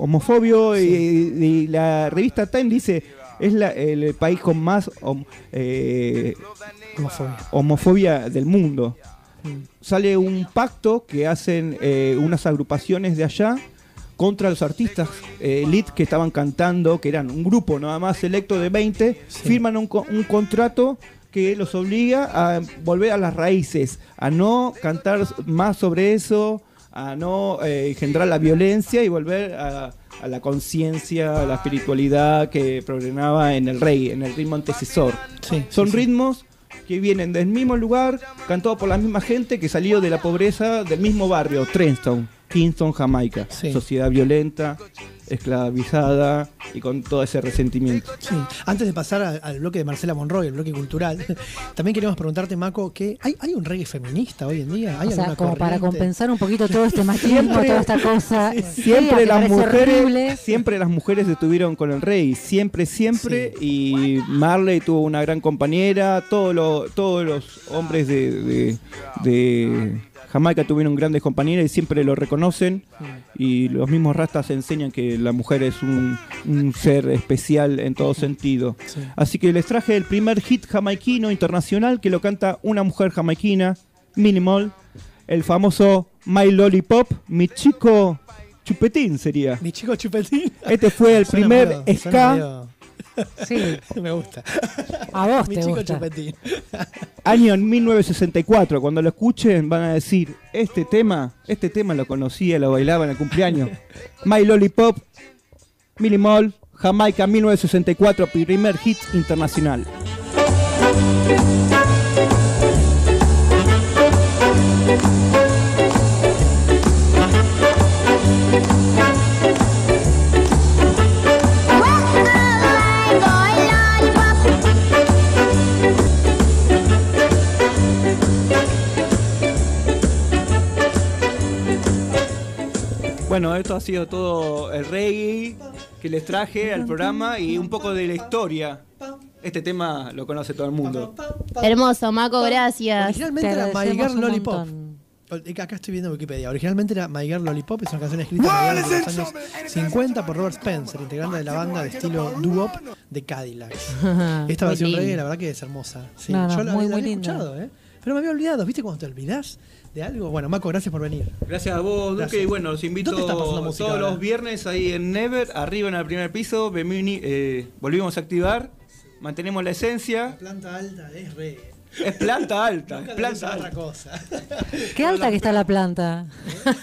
homofobio y la revista Time dice es el país con más homofobia del mundo. Sale un pacto que hacen unas agrupaciones de allá contra los artistas elite que estaban cantando, que eran un grupo nada más selecto de 20, firman un contrato que los obliga a volver a las raíces, a no cantar más sobre eso, a no engendrar la violencia y volver a la conciencia, a la espiritualidad que pregonaba en el reggae, en el ritmo antecesor. Son ritmos que vienen del mismo lugar, cantados por la misma gente que salió de la pobreza del mismo barrio, Trenton, Kingston, Jamaica. Sociedad violenta, esclavizada y con todo ese resentimiento. Antes de pasar al bloque de Marcela Monroy, el bloque cultural, también queremos preguntarte, Maco, que ¿hay un reggae feminista hoy en día? ¿Hay como corriente? Para compensar un poquito todo este machismo, toda esta cosa. Siempre las mujeres estuvieron con el reggae, siempre. Y Marley tuvo una gran compañera, todos los hombres de Jamaica tuvieron grandes compañeras y siempre lo reconocen, y los mismos rastas enseñan que la mujer es un ser especial en todo sentido. Así que les traje el primer hit jamaiquino internacional que lo canta una mujer jamaiquina, Minimal, el famoso My Lollipop, mi chico chupetín sería. Mi chico chupetín. Este fue el primer ska. Sí, me gusta. A vos mi te chico gusta. chupetín. Año en 1964, cuando lo escuchen van a decir, este tema lo conocía, lo bailaba en el cumpleaños. My Lollipop, Minimal, Jamaica 1964, primer hit internacional. Bueno, esto ha sido todo el reggae que les traje al programa y un poco de la historia. Este tema lo conoce todo el mundo. Hermoso, Maco, gracias. Originalmente era My Girl Lollipop. Acá estoy viendo Wikipedia. Originalmente era My Girl Lollipop, es una canción escrita en los años 50 por Robert Spencer, integrante de la banda de estilo doo-wop de Cadillacs. Esta versión reggae, la verdad que es hermosa. Sí, yo la había escuchado, pero me había olvidado. ¿Viste cuando te olvidás de algo? Bueno, Maco, gracias por venir. Gracias a vos, Duque. Y bueno, los invito todos los viernes ahí en Never, arriba en el primer piso. Volvimos a activar, mantenemos la esencia. La planta alta es reggae. Es planta alta. Otra cosa. Qué alta que está la planta.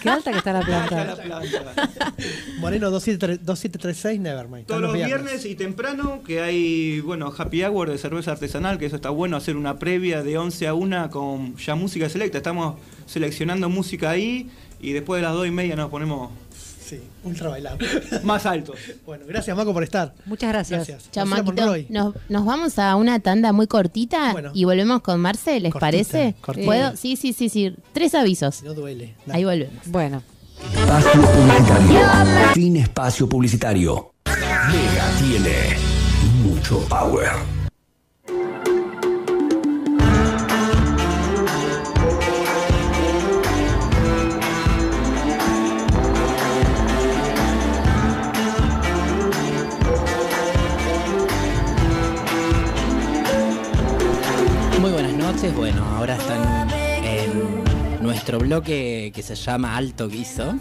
Qué alta que está la planta. Moreno 2736, Nevermind. Todos los viernes y temprano, que hay, happy hour de cerveza artesanal, que eso está bueno, hacer una previa de 11 a 1 con ya música selecta. Estamos seleccionando música ahí y después de las 2:30 nos ponemos... Sí, ultra bailable. Más altos. Bueno, gracias, Maco, por estar. Muchas gracias. Chao, Maquito. Nos vamos a una tanda muy cortita y volvemos con Marce, ¿les parece? ¿Puedo? Sí. 3 avisos. No duele. Dale. Ahí volvemos. Bueno. Espacio publicitario. Fin espacio publicitario. Mega tiene mucho power. Bueno, ahora están en nuestro bloque que se llama Alto Guiso.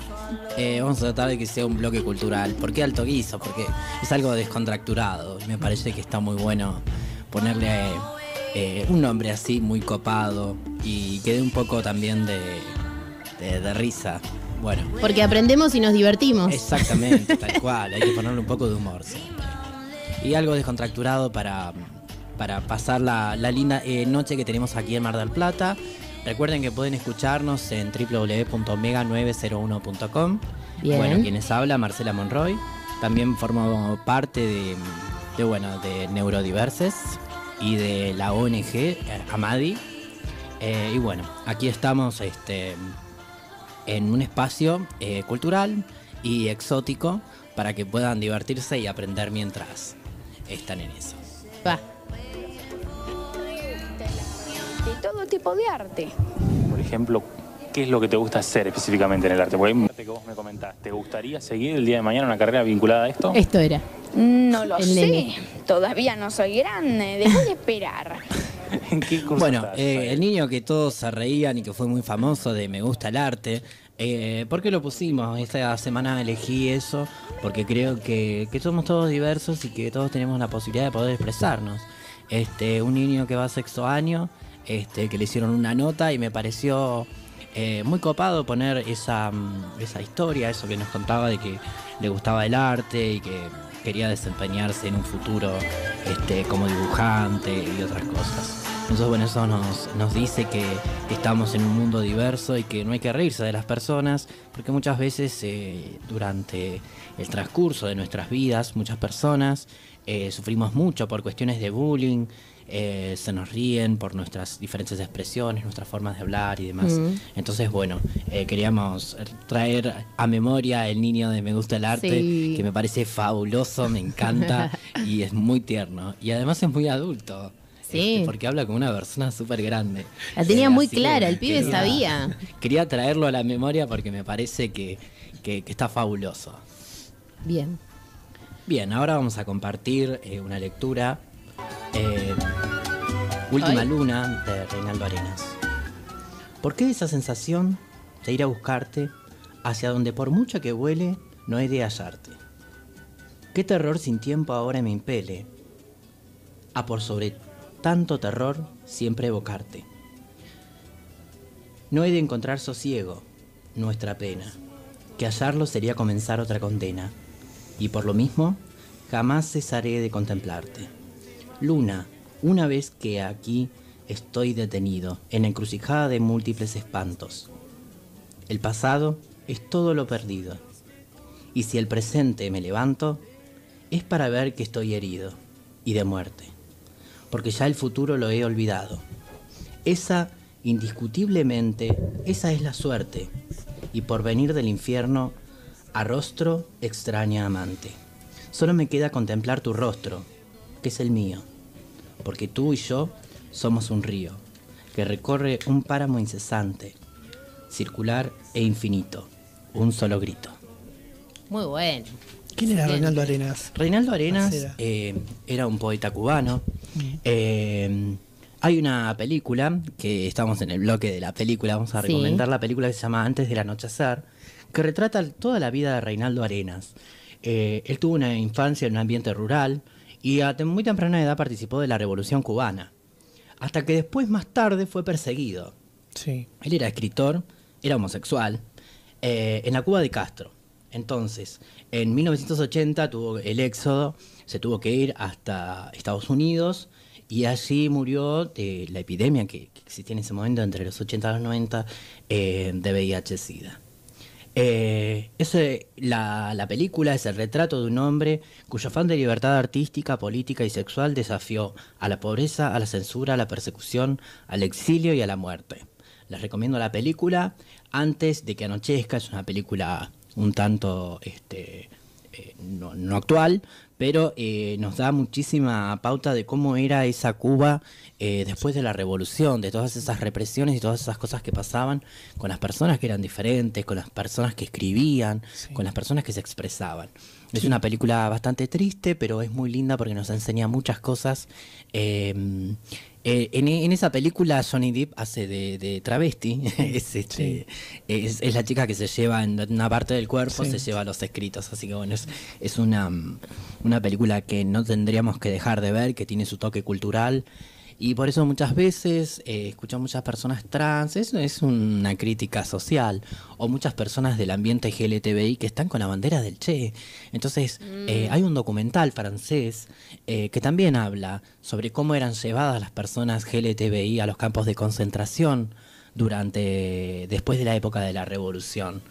Vamos a tratar de que sea un bloque cultural. ¿Por qué Alto Guiso? Porque es algo descontracturado. Me parece que está muy bueno ponerle un nombre así muy copado y que dé un poco también de risa. Bueno. Porque aprendemos y nos divertimos. Exactamente, tal cual. Hay que ponerle un poco de humor siempre. Y algo descontracturado para pasar la linda noche que tenemos aquí en Mar del Plata. Recuerden que pueden escucharnos en www.mega901.com. Bueno, quienes habla, Marcela Monroy. También formo parte de Neurodiverses y de la ONG Amadi. Y bueno, aquí estamos en un espacio cultural y exótico para que puedan divertirse y aprender mientras están en eso. Va. De todo tipo de arte. Por ejemplo, ¿qué es lo que te gusta hacer específicamente en el arte? Porque hay un arte que vos me comentás. ¿Te gustaría seguir el día de mañana una carrera vinculada a esto? Esto era. No lo sé. Nene. Todavía no soy grande. Debo de esperar. ¿En qué curso Bueno, estás? el niño que todos se reían y que fue muy famoso de Me gusta el arte. ¿Por qué lo pusimos? Esta semana elegí eso porque creo que somos todos diversos y que todos tenemos la posibilidad de poder expresarnos. Un niño que va a sexto año, que le hicieron una nota y me pareció muy copado poner esa historia, eso que nos contaba de que le gustaba el arte y que quería desempeñarse en un futuro como dibujante y otras cosas. Entonces, bueno, eso nos dice que estamos en un mundo diverso y que no hay que reírse de las personas, porque muchas veces durante el transcurso de nuestras vidas, muchas personas sufrimos mucho por cuestiones de bullying, se nos ríen por nuestras diferentes expresiones, nuestras formas de hablar y demás. Entonces, bueno, queríamos traer a memoria el niño de Me gusta el arte, que me parece fabuloso, me encanta y es muy tierno. Y además es muy adulto. Sí. Porque habla como una persona súper grande. La tenía muy Así clara, que el pibe sabía. Quería traerlo a la memoria porque me parece que está fabuloso. Bien. Bien, ahora vamos a compartir una lectura. Última Luna, de Reinaldo Arenas. ¿Por qué esa sensación de ir a buscarte hacia donde por mucho que vuele no he de hallarte? ¿Qué terror sin tiempo ahora me impele a por sobre tanto terror siempre evocarte? No he de encontrar sosiego, nuestra pena, que hallarlo sería comenzar otra condena, y por lo mismo jamás cesaré de contemplarte. Luna, una vez que aquí estoy detenido en la encrucijada de múltiples espantos. El pasado es todo lo perdido, y si el presente me levanto, es para ver que estoy herido y de muerte, porque ya el futuro lo he olvidado. Esa, indiscutiblemente, esa es la suerte, y por venir del infierno, a rostro extraña amante. Solo me queda contemplar tu rostro, que es el mío, porque tú y yo somos un río, que recorre un páramo incesante, circular e infinito, un solo grito. Muy bueno. ¿Quién era Reinaldo Arenas? Reinaldo Arenas era un poeta cubano. Hay una película, que estamos en el bloque de la película, vamos a recomendar la película que se llama Antes del anochecer, que retrata toda la vida de Reinaldo Arenas. Él tuvo una infancia en un ambiente rural y a muy temprana edad participó de la Revolución Cubana, hasta que después, más tarde, fue perseguido. Sí. Él era escritor, era homosexual, en la Cuba de Castro. Entonces, en 1980 tuvo el éxodo, se tuvo que ir hasta Estados Unidos y allí murió de la epidemia que existía en ese momento, entre los 80 y los 90, de VIH-Sida. La película es el retrato de un hombre cuyo afán de libertad artística, política y sexual desafió a la pobreza, a la censura, a la persecución, al exilio y a la muerte. Les recomiendo la película Antes de que anochezca. Es una película un tanto no actual, pero nos da muchísima pauta de cómo era esa Cuba después de la revolución, de todas esas represiones y todas esas cosas que pasaban con las personas que eran diferentes, con las personas que escribían, con las personas que se expresaban. Es una película bastante triste, pero es muy linda porque nos enseña muchas cosas. En esa película Johnny Depp hace de travesti. Es la chica que se lleva en una parte del cuerpo, se lleva los escritos. Así que bueno, es una película que no tendríamos que dejar de ver, que tiene su toque cultural Y por eso muchas veces escucho a muchas personas trans, eso es una crítica social, o muchas personas del ambiente LGBTI que están con la bandera del Che. Entonces hay un documental francés que también habla sobre cómo eran llevadas las personas LGBTI a los campos de concentración después de la época de la revolución,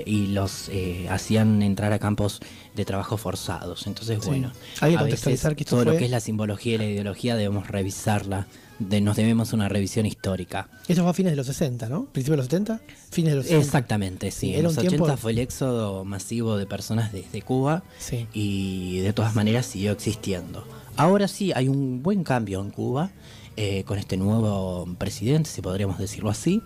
y los hacían entrar a campos de trabajo forzados. Entonces, bueno, hay que a contextualizar veces que esto todo fue... lo que es la simbología y la ideología debemos revisarla, nos debemos una revisión histórica. Esto fue a fines de los 60, ¿no? ¿Principios de los 70? Fines de los 60. Exactamente, sí. En los 80 fue el éxodo masivo de personas desde Cuba, y de todas maneras siguió existiendo. Ahora sí hay un buen cambio en Cuba, con este nuevo presidente, si podríamos decirlo así,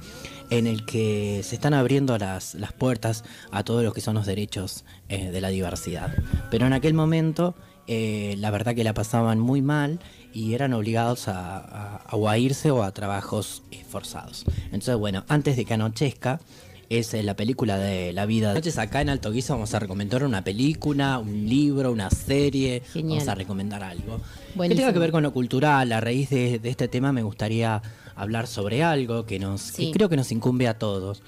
en el que se están abriendo las puertas a todo lo que son los derechos de la diversidad. Pero en aquel momento, la verdad que la pasaban muy mal y eran obligados a irse o a trabajos forzados. Entonces, bueno, antes de que anochezca, es la película de la vida. Entonces acá en Alto Guiso vamos a recomendar una película, un libro, una serie. Genial. Vamos a recomendar algo que tenga que ver con lo cultural. A raíz de este tema me gustaría hablar sobre algo que creo que nos incumbe a todos.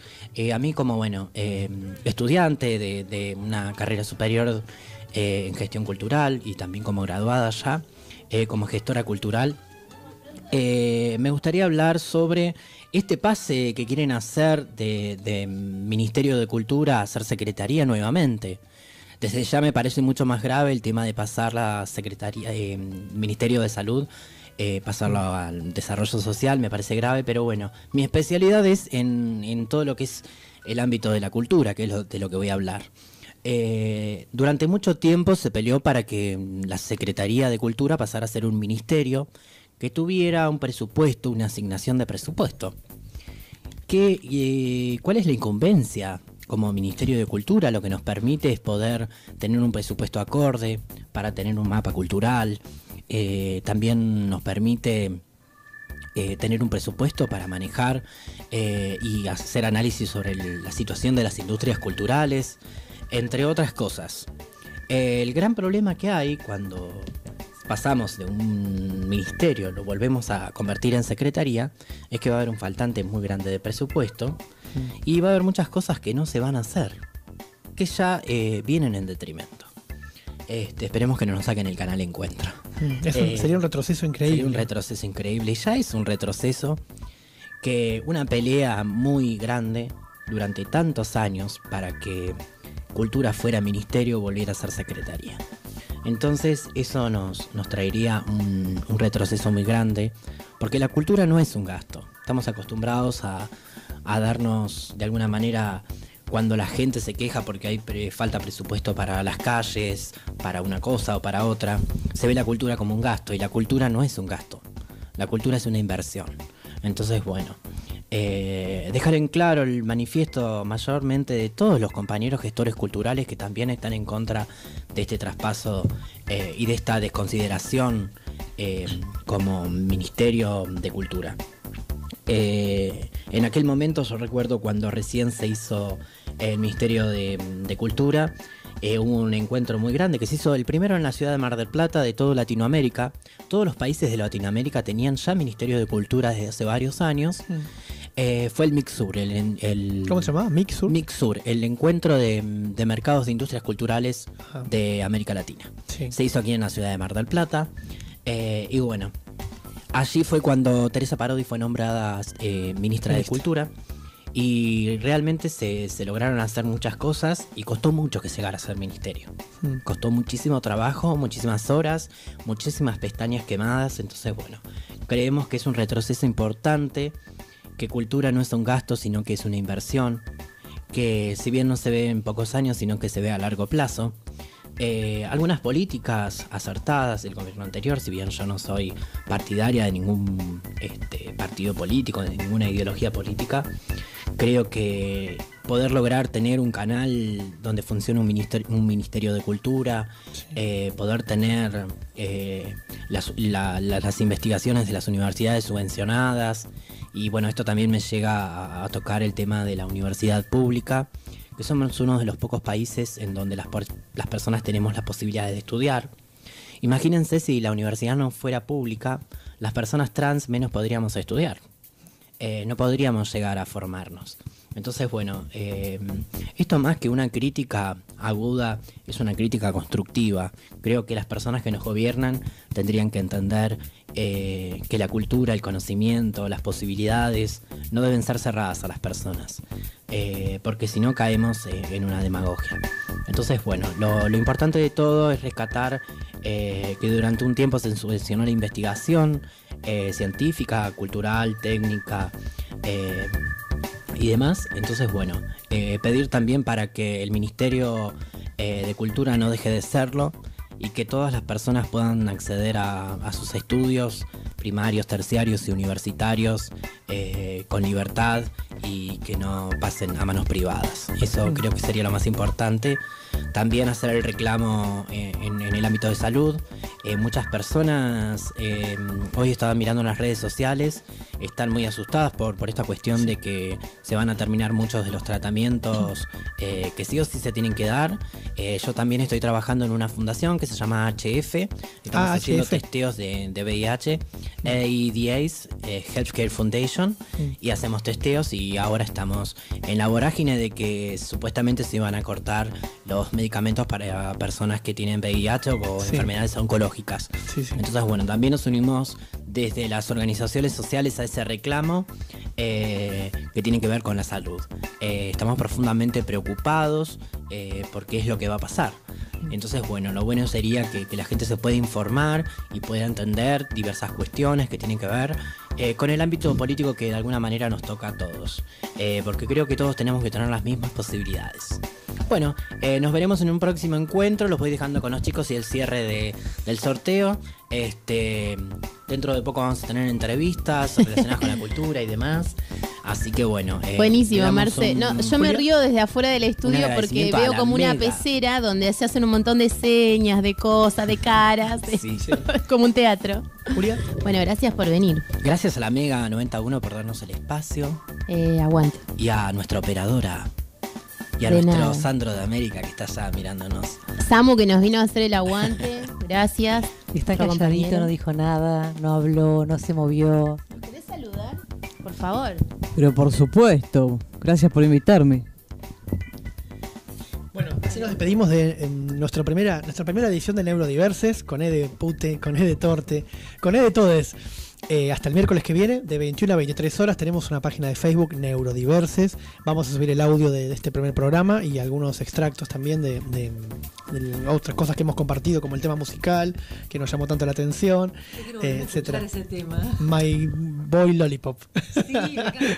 A mí como estudiante de una carrera superior en gestión cultural y también como graduada ya, como gestora cultural, me gustaría hablar sobre este pase que quieren hacer de Ministerio de Cultura a ser Secretaría nuevamente. Desde ya me parece mucho más grave el tema de pasar la Secretaría, Ministerio de Salud, pasarlo al Desarrollo Social, me parece grave, pero bueno, mi especialidad es en todo lo que es el ámbito de la cultura, que es de lo que voy a hablar. Durante mucho tiempo se peleó para que la Secretaría de Cultura pasara a ser un ministerio que tuviera un presupuesto, una asignación de presupuesto. ¿Cuál es la incumbencia? Como Ministerio de Cultura lo que nos permite es poder tener un presupuesto acorde para tener un mapa cultural. También nos permite tener un presupuesto para manejar y hacer análisis sobre la situación de las industrias culturales, entre otras cosas. El gran problema que hay cuando pasamos de un ministerio, lo volvemos a convertir en secretaría, es que va a haber un faltante muy grande de presupuesto y va a haber muchas cosas que no se van a hacer, que ya vienen en detrimento. Esperemos que no nos saquen el canal Encuentro. Sería un retroceso increíble. Sería un retroceso increíble, y ya es un retroceso, que una pelea muy grande durante tantos años para que Cultura fuera ministerio, volviera a ser secretaría. Entonces eso nos traería un retroceso muy grande, porque la cultura no es un gasto. Estamos acostumbrados a darnos de alguna manera, cuando la gente se queja porque hay falta presupuesto para las calles, para una cosa o para otra, se ve la cultura como un gasto, y la cultura no es un gasto. La cultura es una inversión. Entonces, bueno, dejar en claro el manifiesto mayormente de todos los compañeros gestores culturales que también están en contra de este traspaso y de esta desconsideración como Ministerio de Cultura. En aquel momento yo recuerdo cuando recién se hizo el Ministerio de Cultura, hubo un encuentro muy grande que se hizo el primero en la ciudad de Mar del Plata de toda Latinoamérica. Todos los países de Latinoamérica tenían ya Ministerio de Cultura desde hace varios años. Fue el MICSUR. ¿Cómo se llamaba? ¿MICSUR? MICSUR, el encuentro de mercados de industrias culturales de América Latina. Sí. Se hizo aquí en la ciudad de Mar del Plata. Y bueno, allí fue cuando Teresa Parodi fue nombrada ministra de Cultura. Y realmente se lograron hacer muchas cosas, y costó mucho que llegara a ser ministerio. Costó muchísimo trabajo, muchísimas horas, muchísimas pestañas quemadas. Entonces, bueno, creemos que es un retroceso importante, que cultura no es un gasto, sino que es una inversión, que si bien no se ve en pocos años, sino que se ve a largo plazo. Algunas políticas acertadas del gobierno anterior, si bien yo no soy partidaria de ningún partido político, de ninguna ideología política, creo que poder lograr tener un canal donde funcione un ministerio de cultura, poder tener las investigaciones de las universidades subvencionadas, y bueno, esto también me llega a tocar el tema de la universidad pública, que somos uno de los pocos países en donde las personas tenemos la posibilidad de estudiar. Imagínense si la universidad no fuera pública, las personas trans menos podríamos estudiar. No podríamos llegar a formarnos. Entonces, bueno, esto más que una crítica aguda, es una crítica constructiva. Creo que las personas que nos gobiernan tendrían que entender que la cultura, el conocimiento, las posibilidades no deben ser cerradas a las personas, porque si no caemos en una demagogia. Entonces, bueno, lo importante de todo es rescatar que durante un tiempo se subvencionó la investigación científica, cultural, técnica y demás. Entonces, bueno, pedir también para que el Ministerio de Cultura no deje de serlo y que todas las personas puedan acceder a sus estudios primarios, terciarios y universitarios con libertad y que no pasen a manos privadas. Eso creo que sería lo más importante. También hacer el reclamo en el ámbito de salud. Muchas personas hoy estaban mirando en las redes sociales, están muy asustadas por esta cuestión de que se van a terminar muchos de los tratamientos que sí o sí se tienen que dar. Yo también estoy trabajando en una fundación que se llama HF. Estamos haciendo testeos de VIH y the AIDS, Healthcare Foundation, y hacemos testeos y ahora estamos en la vorágine de que supuestamente se iban a cortar los medicamentos para personas que tienen VIH o enfermedades oncológicas. Entonces, bueno, también nos unimos desde las organizaciones sociales a ese reclamo que tiene que ver con la salud. Estamos profundamente preocupados porque es lo que va a pasar. Entonces, bueno, lo bueno sería que la gente se pueda informar y pueda entender diversas cuestiones que tienen que ver con el ámbito político que de alguna manera nos toca a todos. Porque creo que todos tenemos que tener las mismas posibilidades. Bueno, nos veremos en un próximo encuentro. Los voy dejando con los chicos y el cierre del sorteo. Dentro de poco vamos a tener entrevistas relacionadas con la cultura y demás. Así que bueno. Buenísimo, Marce. Yo me río desde afuera del estudio porque veo como una pecera donde se hacen un montón de señas, de cosas, de caras. Como un teatro. Julia. Bueno, gracias por venir. Gracias a la Mega 91 por darnos el espacio. Aguante. Y a nuestra operadora. Y a nuestro Sandro de América que está allá mirándonos. Samu que nos vino a hacer el aguante. Gracias. Está calladito, no dijo nada, no habló, no se movió. ¿Nos querés saludar? Por favor. Pero por supuesto. Gracias por invitarme. Bueno, así nos despedimos de nuestra primera edición de Neurodiverses, con E de Pute, con E de Torte, con E de Todes. Hasta el miércoles que viene, de 21 a 23 horas, tenemos una página de Facebook, Neurodiverses. Vamos a subir el audio de este primer programa y algunos extractos también de otras cosas que hemos compartido, como el tema musical, que nos llamó tanto la atención, etcétera. Ese tema. My Boy Lollipop. Sí,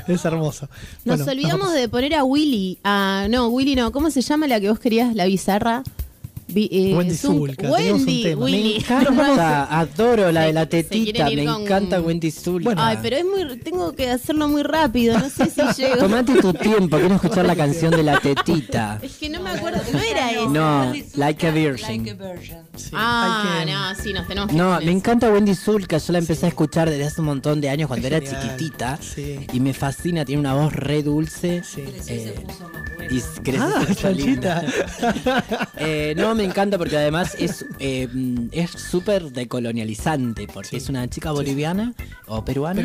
es hermoso. Nos olvidamos de poner a Willy. Willy no. ¿Cómo se llama la que vos querías, la bizarra? Wendy Zulka. Wendy, Willy. Me encanta, adoro la de la tetita. Me encanta Wendy Zulka. Ay, pero tengo que hacerlo muy rápido. No sé si llego. Tomate tu tiempo, quiero escuchar la canción de la tetita. Es que no me acuerdo, no era eso. No, Like a Virgin. Sí, sí, nos tenemos que No, me encanta Wendy Zulka. Yo la empecé a escuchar desde hace un montón de años cuando era genial. chiquitita. Sí. Y me fascina, tiene una voz re dulce. Sí. Y chanchita. No, me encanta porque además es súper decolonializante, porque es una chica boliviana o peruana.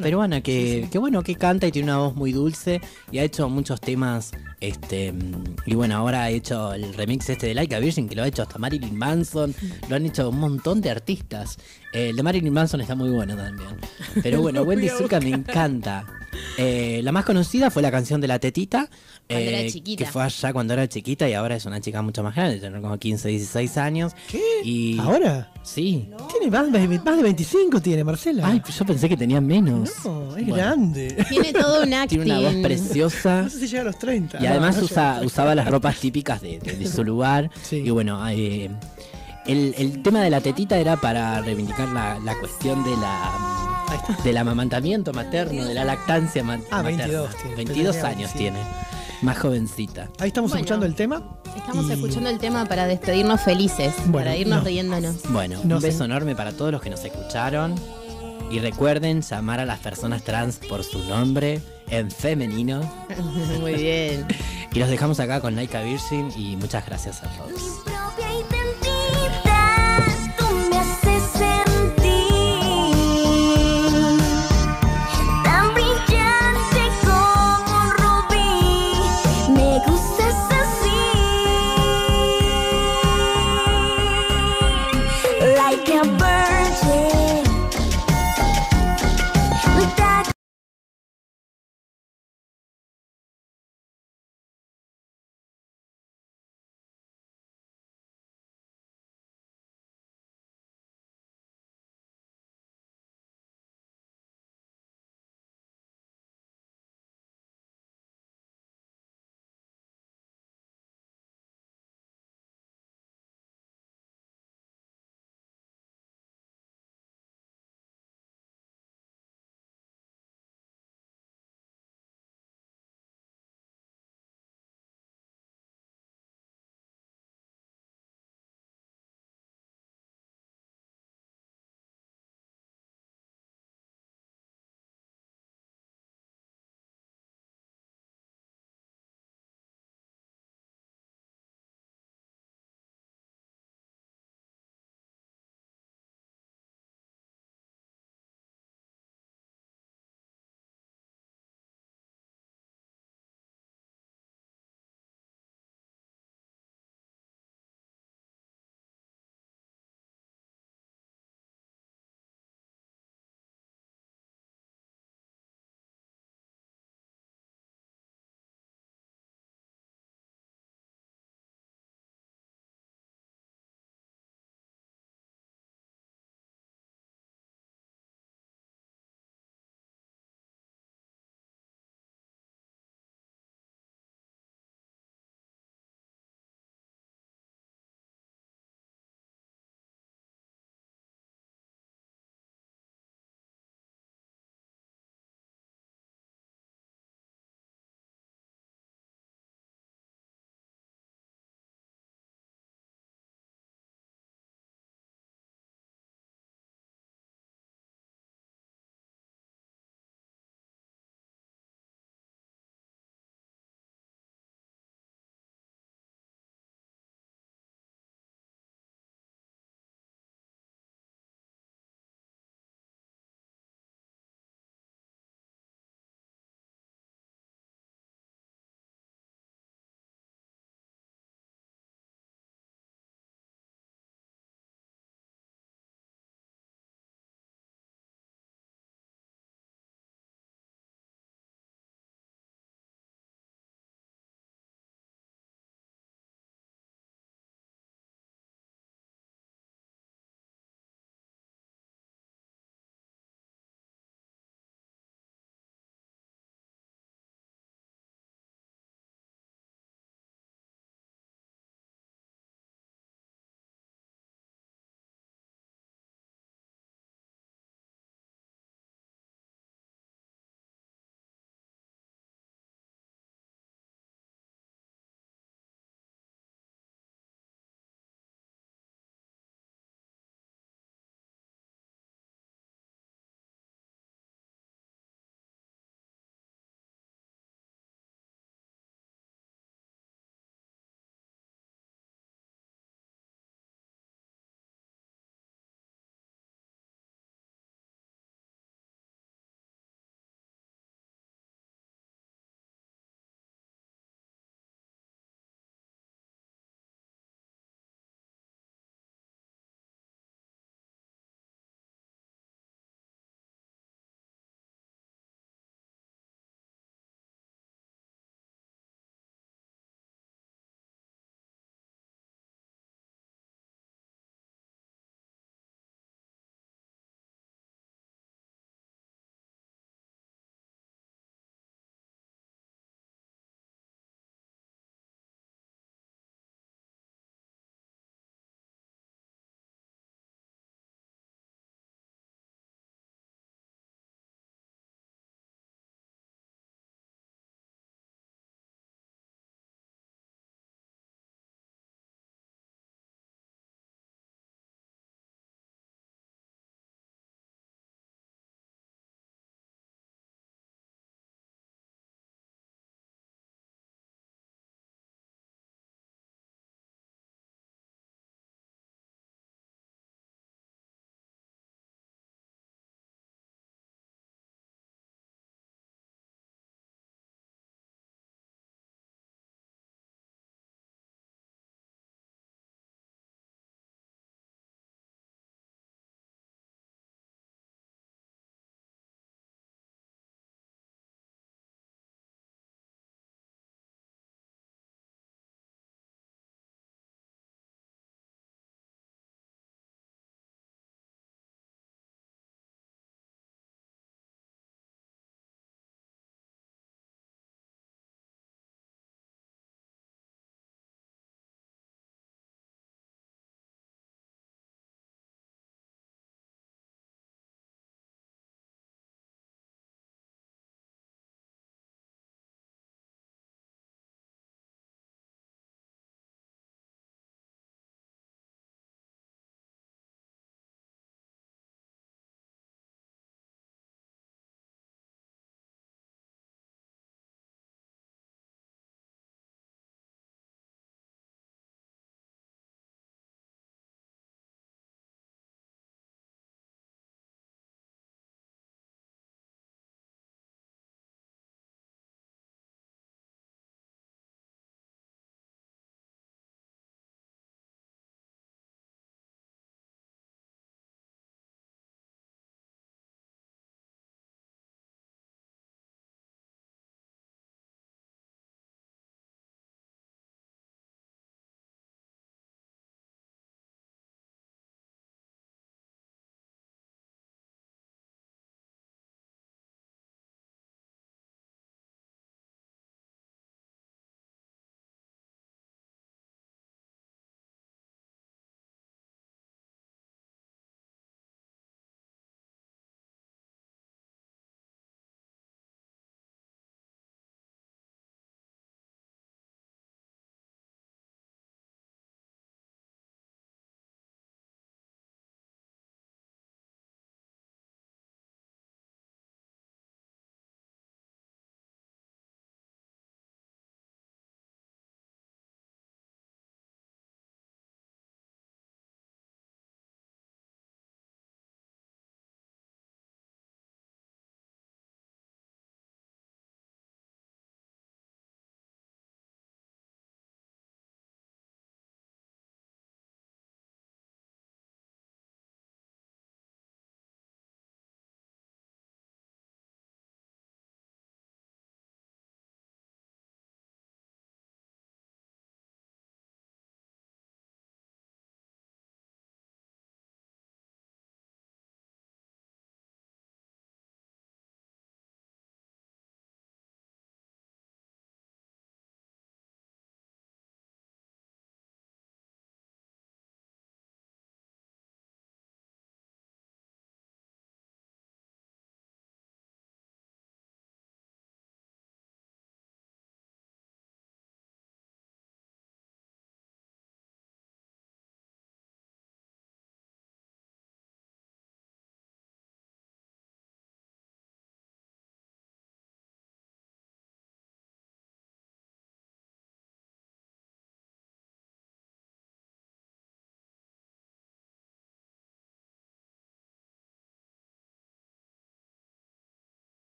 Peruana, que bueno, que canta y tiene una voz muy dulce y ha hecho muchos temas. Y bueno, ahora ha hecho el remix de Like a Virgin, que lo ha hecho hasta Marilyn Manson, lo han hecho un montón de artistas. El de Marilyn Manson está muy bueno también. Pero bueno, Wendy Zulka me encanta. La más conocida fue la canción de la tetita, cuando era chiquita. que fue allá cuando era chiquita y ahora es una chica mucho más grande, tiene como 15, 16 años. ¿Qué? ¿Ahora? Sí. Tiene más de 25, tiene Marcela. Ay, yo pensé que tenía menos. No, es grande. Tiene todo un acting. Tiene una voz preciosa. No sé si llega a los 30. Y además usaba las ropas típicas de su lugar. Sí. Y bueno, el tema de la tetita era para reivindicar la cuestión del amamantamiento materno, de la lactancia materna. 22 tiene. 22 años sí. tiene. Más jovencita. Ahí estamos escuchando el tema. Estamos escuchando el tema para despedirnos felices, para irnos riéndonos. Bueno, un beso enorme para todos los que nos escucharon. Y recuerden llamar a las personas trans por su nombre en femenino. Muy bien. Y los dejamos acá con Like a Virgin y muchas gracias a todos.